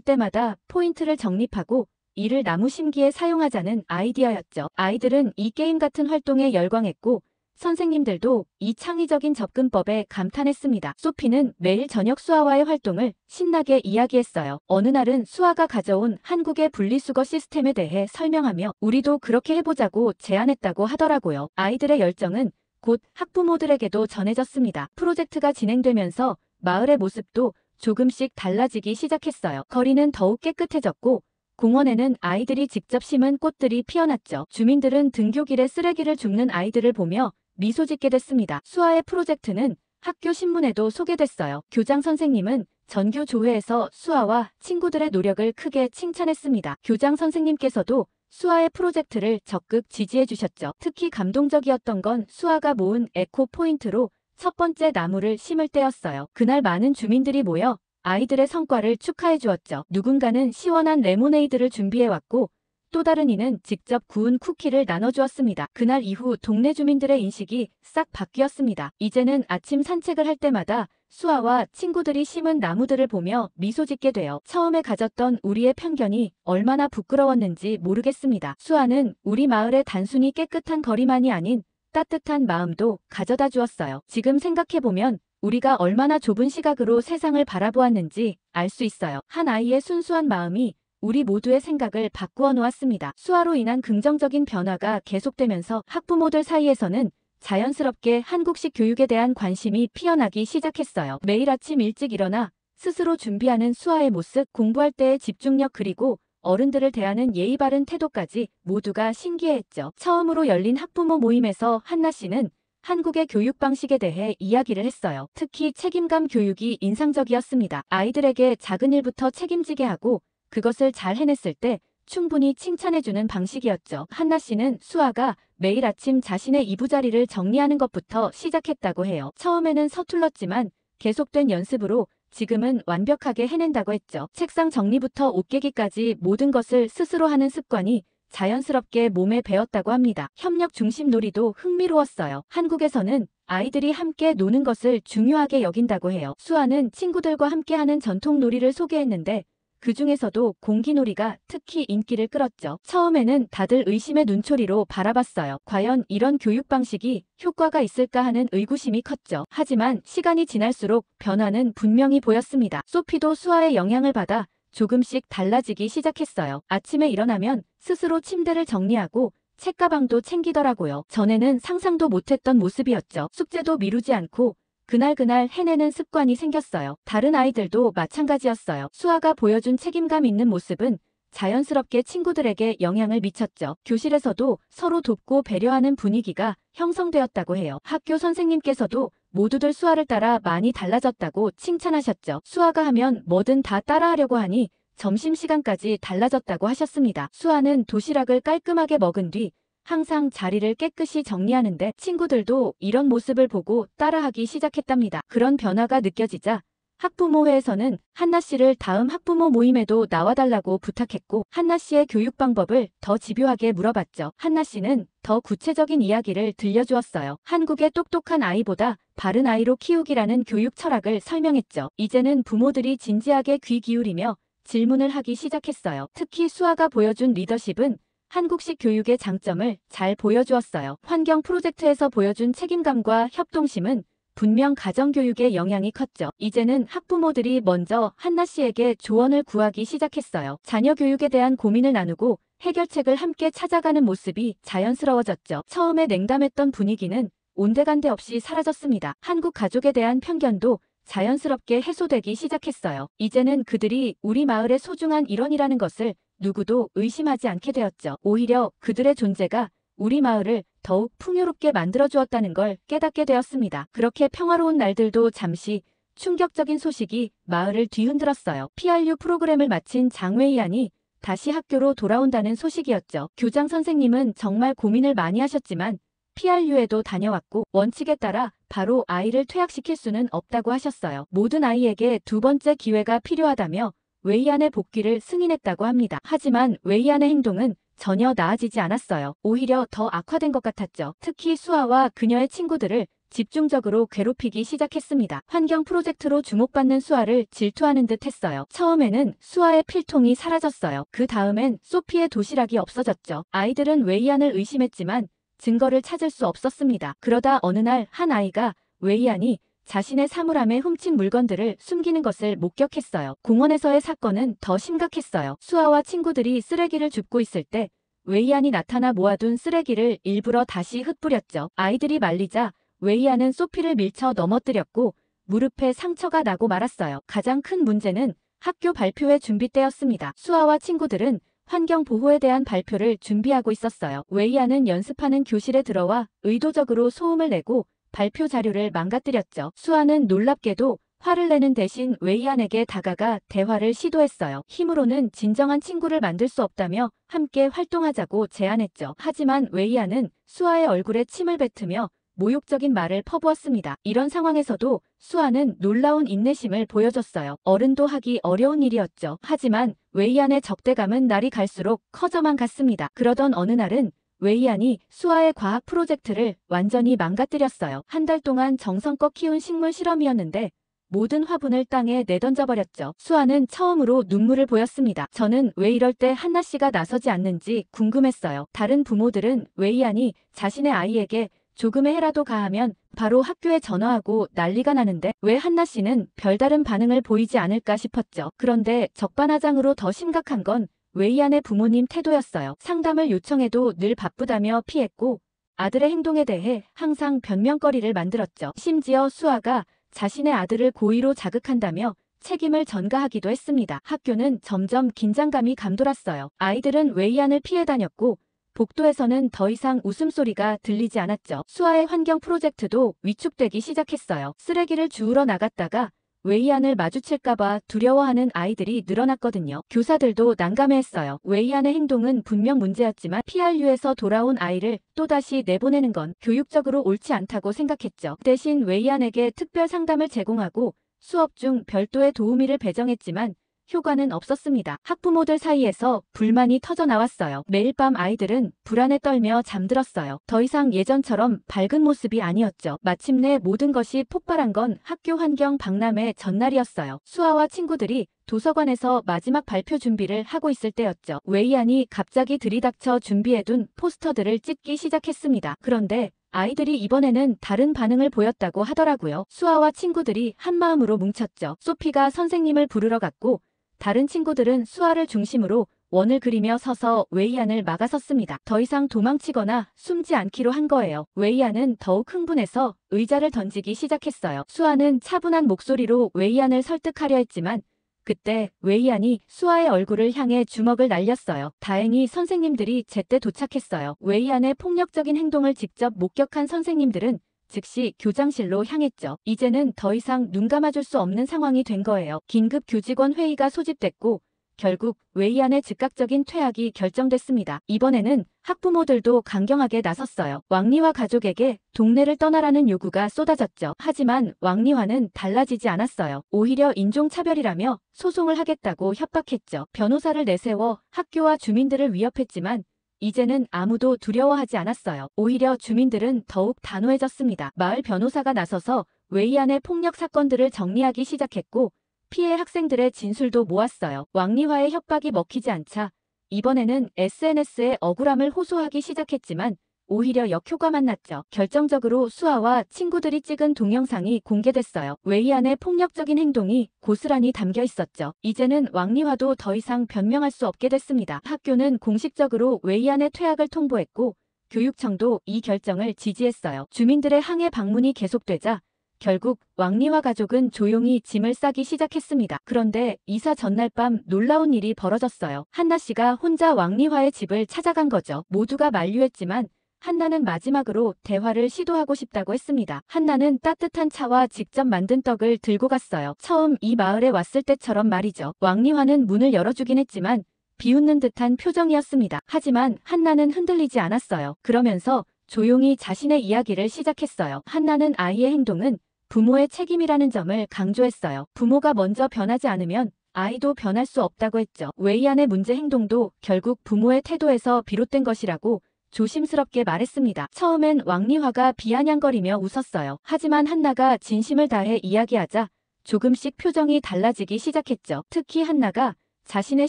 때마다 포인트를 적립하고 이를 나무 심기에 사용하자는 아이디어였죠. 아이들은 이 게임 같은 활동에 열광했고 선생님들도 이 창의적인 접근법에 감탄했습니다. 소피는 매일 저녁 수아와의 활동을 신나게 이야기했어요. 어느 날은 수아가 가져온 한국의 분리수거 시스템에 대해 설명하며 우리도 그렇게 해보자고 제안했다고 하더라고요. 아이들의 열정은 곧 학부모들에게도 전해졌습니다. 프로젝트가 진행되면서 마을의 모습도 조금씩 달라지기 시작했어요. 거리는 더욱 깨끗해졌고 공원에는 아이들이 직접 심은 꽃들이 피어났죠. 주민들은 등교길에 쓰레기를 줍는 아이들을 보며 미소 짓게 됐습니다. 수아의 프로젝트는 학교 신문에도 소개됐어요. 교장 선생님은 전교 조회에서 수아와 친구들의 노력을 크게 칭찬했습니다. 교장 선생님께서도 수아의 프로젝트를 적극 지지해 주셨죠. 특히 감동적이었던 건 수아가 모은 에코 포인트로 첫 번째 나무를 심을 때였어요. 그날 많은 주민들이 모여 아이들의 성과를 축하해 주었죠. 누군가는 시원한 레모네이드를 준비해왔고 또 다른 이는 직접 구운 쿠키를 나눠주었습니다. 그날 이후 동네 주민들의 인식이 싹 바뀌었습니다. 이제는 아침 산책을 할 때마다 수아와 친구들이 심은 나무들을 보며 미소 짓게 되어 처음에 가졌던 우리의 편견이 얼마나 부끄러웠는지 모르겠습니다. 수아는 우리 마을의 단순히 깨끗한 거리만이 아닌 따뜻한 마음도 가져다 주었어요. 지금 생각해보면 우리가 얼마나 좁은 시각으로 세상을 바라보았는지 알 수 있어요. 한 아이의 순수한 마음이 우리 모두의 생각을 바꾸어 놓았습니다. 수아로 인한 긍정적인 변화가 계속되면서 학부모들 사이에서는 자연스럽게 한국식 교육에 대한 관심이 피어나기 시작했어요. 매일 아침 일찍 일어나 스스로 준비하는 수아의 모습, 공부할 때의 집중력 그리고 어른들을 대하는 예의 바른 태도까지 모두가 신기해했죠. 처음으로 열린 학부모 모임에서 한나 씨는 한국의 교육 방식에 대해 이야기를 했어요. 특히 책임감 교육이 인상적이었습니다. 아이들에게 작은 일부터 책임지게 하고 그것을 잘 해냈을 때 충분히 칭찬해주는 방식이었죠. 한나 씨는 수아가 매일 아침 자신의 이부자리를 정리하는 것부터 시작했다고 해요. 처음에는 서툴렀지만 계속된 연습으로 지금은 완벽하게 해낸다고 했죠. 책상 정리부터 옷 깨기까지 모든 것을 스스로 하는 습관이 자연스럽게 몸에 배었다고 합니다. 협력 중심 놀이도 흥미로웠어요. 한국에서는 아이들이 함께 노는 것을 중요하게 여긴다고 해요. 수아는 친구들과 함께하는 전통 놀이를 소개했는데 그 중에서도 공기놀이가 특히 인기를 끌었죠. 처음에는 다들 의심의 눈초리로 바라봤어요. 과연 이런 교육 방식이 효과가 있을까 하는 의구심이 컸죠. 하지만 시간이 지날수록 변화는 분명히 보였습니다. 소피도 수아의 영향을 받아 조금씩 달라지기 시작했어요. 아침에 일어나면 스스로 침대를 정리하고 책가방도 챙기더라고요. 전에는 상상도 못했던 모습이었죠. 숙제도 미루지 않고 그날 해내는 습관이 생겼어요. 다른 아이들도 마찬가지였어요. 수아가 보여준 책임감 있는 모습은 자연스럽게 친구들에게 영향을 미쳤죠. 교실에서도 서로 돕고 배려하는 분위기가 형성되었다고 해요. 학교 선생님께서도 모두들 수아를 따라 많이 달라졌다고 칭찬하셨죠. 수아가 하면 뭐든 다 따라하려고 하니 점심시간까지 달라졌다고 하셨습니다. 수아는 도시락을 깔끔하게 먹은 뒤 항상 자리를 깨끗이 정리하는데 친구들도 이런 모습을 보고 따라하기 시작했답니다. 그런 변화가 느껴지자 학부모회에서는 한나 씨를 다음 학부모 모임에도 나와달라고 부탁했고 한나 씨의 교육 방법을 더 집요하게 물어봤죠. 한나 씨는 더 구체적인 이야기를 들려주었어요. 한국의 똑똑한 아이보다 바른 아이로 키우기라는 교육 철학을 설명했죠. 이제는 부모들이 진지하게 귀 기울이며 질문을 하기 시작했어요. 특히 수아가 보여준 리더십은 한국식 교육의 장점을 잘 보여주었어요. 환경 프로젝트에서 보여준 책임감과 협동심은 분명 가정교육의 영향이 컸죠. 이제는 학부모들이 먼저 한나 씨에게 조언을 구하기 시작했어요. 자녀 교육에 대한 고민을 나누고 해결책을 함께 찾아가는 모습이 자연스러워졌죠. 처음에 냉담했던 분위기는 온데간데 없이 사라졌습니다. 한국 가족에 대한 편견도 자연스럽게 해소되기 시작했어요. 이제는 그들이 우리 마을의 소중한 일원이라는 것을 누구도 의심하지 않게 되었죠. 오히려 그들의 존재가 우리 마을을 더욱 풍요롭게 만들어주었다는 걸 깨닫게 되었습니다. 그렇게 평화로운 날들도 잠시 충격적인 소식이 마을을 뒤흔들었어요. PRU 프로그램을 마친 장웨이안이 다시 학교로 돌아온다는 소식이었죠. 교장 선생님은 정말 고민을 많이 하셨지만 PRU에도 다녀왔고 원칙에 따라 바로 아이를 퇴학시킬 수는 없다고 하셨어요. 모든 아이에게 두 번째 기회가 필요하다며 웨이안의 복귀를 승인했다고 합니다. 하지만 웨이안의 행동은 전혀 나아지지 않았어요. 오히려 더 악화된 것 같았죠. 특히 수아와 그녀의 친구들을 집중적으로 괴롭히기 시작했습니다. 환경 프로젝트로 주목받는 수아를 질투하는 듯 했어요. 처음에는 수아의 필통이 사라졌어요. 그 다음엔 소피의 도시락이 없어졌죠. 아이들은 웨이안을 의심했지만 증거를 찾을 수 없었습니다. 그러다 어느 날 한 아이가 웨이안이 자신의 사물함에 훔친 물건들을 숨기는 것을 목격했어요. 공원에서의 사건은 더 심각했어요. 수아와 친구들이 쓰레기를 줍고 있을 때 웨이안이 나타나 모아둔 쓰레기를 일부러 다시 흩뿌렸죠. 아이들이 말리자 웨이안은 소피를 밀쳐 넘어뜨렸고 무릎에 상처가 나고 말았어요. 가장 큰 문제는 학교 발표회 준비 때였습니다. 수아와 친구들은 환경 보호에 대한 발표를 준비하고 있었어요. 웨이안은 연습하는 교실에 들어와 의도적으로 소음을 내고 발표 자료를 망가뜨렸죠. 수아는 놀랍게도 화를 내는 대신 웨이안에게 다가가 대화를 시도했어요. 힘으로는 진정한 친구를 만들 수 없다며 함께 활동하자고 제안했죠. 하지만 웨이안은 수아의 얼굴에 침을 뱉으며 모욕적인 말을 퍼부었습니다. 이런 상황에서도 수아는 놀라운 인내심을 보여줬어요. 어른도 하기 어려운 일이었죠. 하지만 웨이안의 적대감은 날이 갈수록 커져만 갔습니다. 그러던 어느 날은 웨이안이 수아의 과학 프로젝트를 완전히 망가뜨렸어요. 한 달 동안 정성껏 키운 식물 실험이었는데 모든 화분을 땅에 내던져버렸죠. 수아는 처음으로 눈물을 보였습니다. 저는 왜 이럴 때 한나 씨가 나서지 않는지 궁금했어요. 다른 부모들은 웨이안이 자신의 아이에게 조금의 해라도 가하면 바로 학교에 전화하고 난리가 나는데 왜 한나 씨는 별다른 반응을 보이지 않을까 싶었죠. 그런데 적반하장으로 더 심각한 건 웨이안의 부모님 태도였어요. 상담을 요청해도 늘 바쁘다며 피했고 아들의 행동에 대해 항상 변명거리를 만들었죠. 심지어 수아가 자신의 아들을 고의로 자극한다며 책임을 전가하기도 했습니다. 학교는 점점 긴장감이 감돌았어요. 아이들은 웨이안을 피해 다녔고 복도에서는 더 이상 웃음소리가 들리지 않았죠. 수아의 환경 프로젝트도 위축되기 시작했어요. 쓰레기를 주우러 나갔다가 웨이안을 마주칠까봐 두려워하는 아이들이 늘어났거든요. 교사들도 난감해했어요. 웨이안의 행동은 분명 문제였지만 PRU에서 돌아온 아이를 또다시 내보내는 건 교육적으로 옳지 않다고 생각했죠. 대신 웨이안에게 특별 상담을 제공하고 수업 중 별도의 도우미를 배정했지만 효과는 없었습니다. 학부모들 사이에서 불만이 터져 나왔어요. 매일 밤 아이들은 불안에 떨며 잠들었어요. 더 이상 예전처럼 밝은 모습이 아니었죠. 마침내 모든 것이 폭발한 건 학교 환경 박람회 전날이었어요. 수아와 친구들이 도서관에서 마지막 발표 준비를 하고 있을 때였죠. 웨이안이 갑자기 들이닥쳐 준비해둔 포스터들을 찢기 시작했습니다. 그런데 아이들이 이번에는 다른 반응을 보였다고 하더라고요. 수아와 친구들이 한마음으로 뭉쳤죠. 소피가 선생님을 부르러 갔고 다른 친구들은 수아를 중심으로 원을 그리며 서서 웨이안을 막아섰습니다. 더 이상 도망치거나 숨지 않기로 한 거예요. 웨이안은 더욱 흥분해서 의자를 던지기 시작했어요. 수아는 차분한 목소리로 웨이안을 설득하려 했지만 그때 웨이안이 수아의 얼굴을 향해 주먹을 날렸어요. 다행히 선생님들이 제때 도착했어요. 웨이안의 폭력적인 행동을 직접 목격한 선생님들은 즉시 교장실로 향했죠. 이제는 더 이상 눈 감아줄 수 없는 상황이 된 거예요. 긴급 교직원 회의가 소집됐고 결국 웨이안의 즉각적인 퇴학이 결정됐습니다. 이번에는 학부모들도 강경하게 나섰어요. 왕리화 가족에게 동네를 떠나라는 요구가 쏟아졌죠. 하지만 왕리화는 달라지지 않았어요. 오히려 인종차별이라며 소송을 하겠다고 협박했죠. 변호사를 내세워 학교와 주민들을 위협했지만 이제는 아무도 두려워하지 않았어요. 오히려 주민들은 더욱 단호해졌습니다. 마을 변호사가 나서서 웨이안의 폭력 사건들을 정리하기 시작했고 피해 학생들의 진술도 모았어요. 왕리화의 협박이 먹히지 않자 이번에는 SNS에 억울함을 호소하기 시작했지만 오히려 역효과만 났죠. 결정적으로 수아와 친구들이 찍은 동영상이 공개됐어요. 웨이안의 폭력적인 행동이 고스란히 담겨 있었죠. 이제는 왕리화도 더 이상 변명할 수 없게 됐습니다. 학교는 공식적으로 웨이안의 퇴학을 통보했고 교육청도 이 결정을 지지했어요. 주민들의 항해 방문이 계속되자 결국 왕리화 가족은 조용히 짐을 싸기 시작했습니다. 그런데 이사 전날 밤 놀라운 일이 벌어졌어요. 한나 씨가 혼자 왕리화의 집을 찾아간 거죠. 모두가 만류했지만 한나는 마지막으로 대화를 시도하고 싶다고 했습니다. 한나는 따뜻한 차와 직접 만든 떡을 들고 갔어요. 처음 이 마을에 왔을 때처럼 말이죠. 왕리화는 문을 열어주긴 했지만 비웃는 듯한 표정이었습니다. 하지만 한나는 흔들리지 않았어요. 그러면서 조용히 자신의 이야기를 시작했어요. 한나는 아이의 행동은 부모의 책임이라는 점을 강조했어요. 부모가 먼저 변하지 않으면 아이도 변할 수 없다고 했죠. 웨이안의 문제 행동도 결국 부모의 태도에서 비롯된 것이라고 조심스럽게 말했습니다. 처음엔 왕리화가 비아냥거리며 웃었어요. 하지만 한나가 진심을 다해 이야기하자 조금씩 표정이 달라지기 시작했죠. 특히 한나가 자신의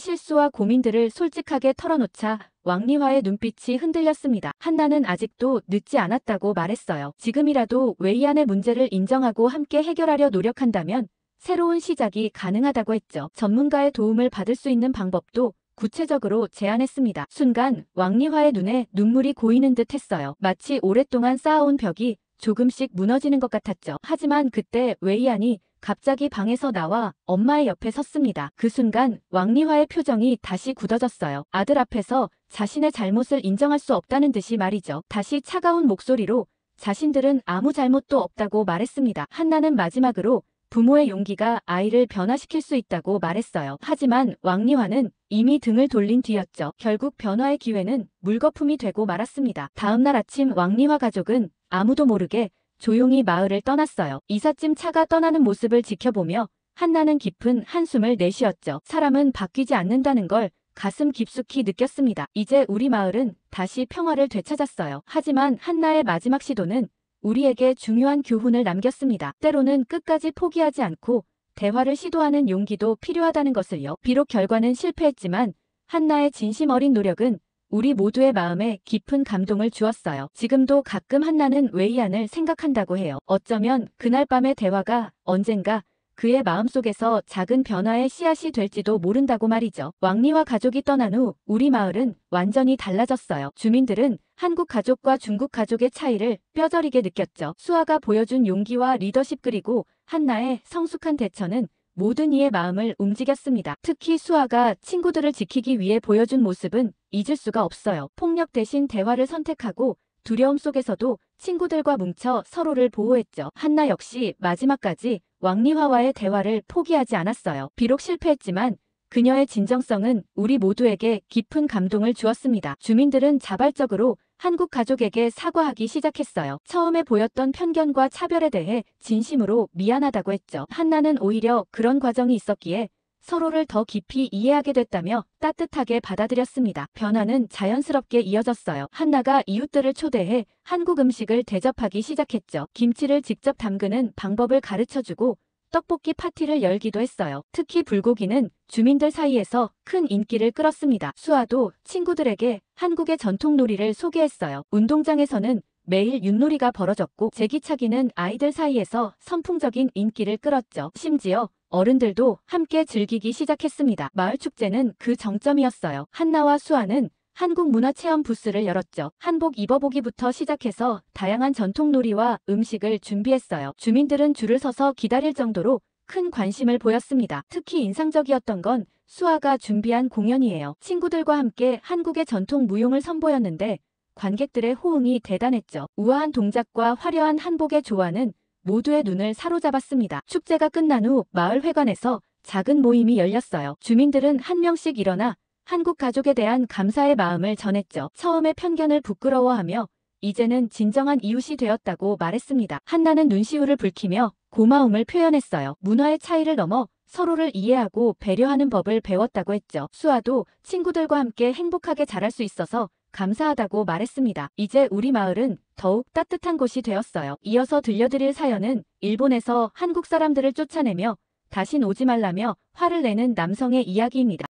실수와 고민들을 솔직하게 털어놓자 왕리화의 눈빛이 흔들렸습니다. 한나는 아직도 늦지 않았다고 말했어요. 지금이라도 웨이안의 문제를 인정하고 함께 해결하려 노력한다면 새로운 시작이 가능하다고 했죠. 전문가의 도움을 받을 수 있는 방법도 구체적으로 제안했습니다. 순간 왕리화의 눈에 눈물이 고이는 듯 했어요. 마치 오랫동안 쌓아온 벽이 조금씩 무너지는 것 같았죠. 하지만 그때 웨이안이 갑자기 방에서 나와 엄마의 옆에 섰습니다. 그 순간 왕리화의 표정이 다시 굳어졌어요. 아들 앞에서 자신의 잘못을 인정할 수 없다는 듯이 말이죠. 다시 차가운 목소리로 자신들은 아무 잘못도 없다고 말했습니다. 한나는 마지막으로 부모의 용기가 아이를 변화시킬 수 있다고 말했어요. 하지만 왕리화는 이미 등을 돌린 뒤였죠. 결국 변화의 기회는 물거품이 되고 말았습니다. 다음날 아침 왕리화 가족은 아무도 모르게 조용히 마을을 떠났어요. 이삿짐 차가 떠나는 모습을 지켜보며 한나는 깊은 한숨을 내쉬었죠. 사람은 바뀌지 않는다는 걸 가슴 깊숙이 느꼈습니다. 이제 우리 마을은 다시 평화를 되찾았어요. 하지만 한나의 마지막 시도는 우리에게 중요한 교훈을 남겼습니다. 때로는 끝까지 포기하지 않고 대화를 시도하는 용기도 필요하다는 것을요. 비록 결과는 실패했지만 한나의 진심 어린 노력은 우리 모두의 마음에 깊은 감동을 주었어요. 지금도 가끔 한나는 웨이안을 생각한다고 해요. 어쩌면 그날 밤의 대화가 언젠가 그의 마음속에서 작은 변화의 씨앗이 될지도 모른다고 말이죠. 왕리와 가족이 떠난 후 우리 마을은 완전히 달라졌어요. 주민들은 한국 가족과 중국 가족의 차이를 뼈저리게 느꼈죠. 수아가 보여준 용기와 리더십 그리고 한나의 성숙한 대처는 모든 이의 마음을 움직였습니다. 특히 수아가 친구들을 지키기 위해 보여준 모습은 잊을 수가 없어요. 폭력 대신 대화를 선택하고 두려움 속에서도 친구들과 뭉쳐 서로를 보호했죠. 한나 역시 마지막까지 왕리화와의 대화를 포기하지 않았어요. 비록 실패했지만 그녀의 진정성은 우리 모두에게 깊은 감동을 주었습니다. 주민들은 자발적으로 한국 가족에게 사과하기 시작했어요. 처음에 보였던 편견과 차별에 대해 진심으로 미안하다고 했죠. 한나는 오히려 그런 과정이 있었기에 서로를 더 깊이 이해하게 됐다며 따뜻하게 받아들였습니다. 변화는 자연스럽게 이어졌어요. 한나가 이웃들을 초대해 한국 음식을 대접하기 시작했죠. 김치를 직접 담그는 방법을 가르쳐주고 떡볶이 파티를 열기도 했어요. 특히 불고기는 주민들 사이에서 큰 인기를 끌었습니다. 수아도 친구들에게 한국의 전통 놀이를 소개했어요. 운동장에서는 매일 윷놀이가 벌어졌고 제기차기는 아이들 사이에서 선풍적인 인기를 끌었죠. 심지어 어른들도 함께 즐기기 시작했습니다. 마을 축제는 그 정점이었어요. 한나와 수아는 한국 문화체험 부스를 열었죠. 한복 입어보기부터 시작해서 다양한 전통놀이와 음식을 준비했어요. 주민들은 줄을 서서 기다릴 정도로 큰 관심을 보였습니다. 특히 인상적이었던 건 수아가 준비한 공연이에요. 친구들과 함께 한국의 전통 무용을 선보였는데 관객들의 호응이 대단했죠. 우아한 동작과 화려한 한복의 조화는 모두의 눈을 사로잡았습니다. 축제가 끝난 후 마을 회관에서 작은 모임이 열렸어요. 주민들은 한 명씩 일어나 한국 가족에 대한 감사의 마음을 전했죠. 처음에 편견을 부끄러워하며 이제는 진정한 이웃이 되었다고 말했습니다. 한나는 눈시울을 붉히며 고마움을 표현했어요. 문화의 차이를 넘어 서로를 이해하고 배려하는 법을 배웠다고 했죠. 수아도 친구들과 함께 행복하게 자랄 수 있어서 감사하다고 말했습니다. 이제 우리 마을은 더욱 따뜻한 곳이 되었어요. 이어서 들려드릴 사연은 일본에서 한국 사람들을 쫓아내며 다신 오지 말라며 화를 내는 남성의 이야기입니다.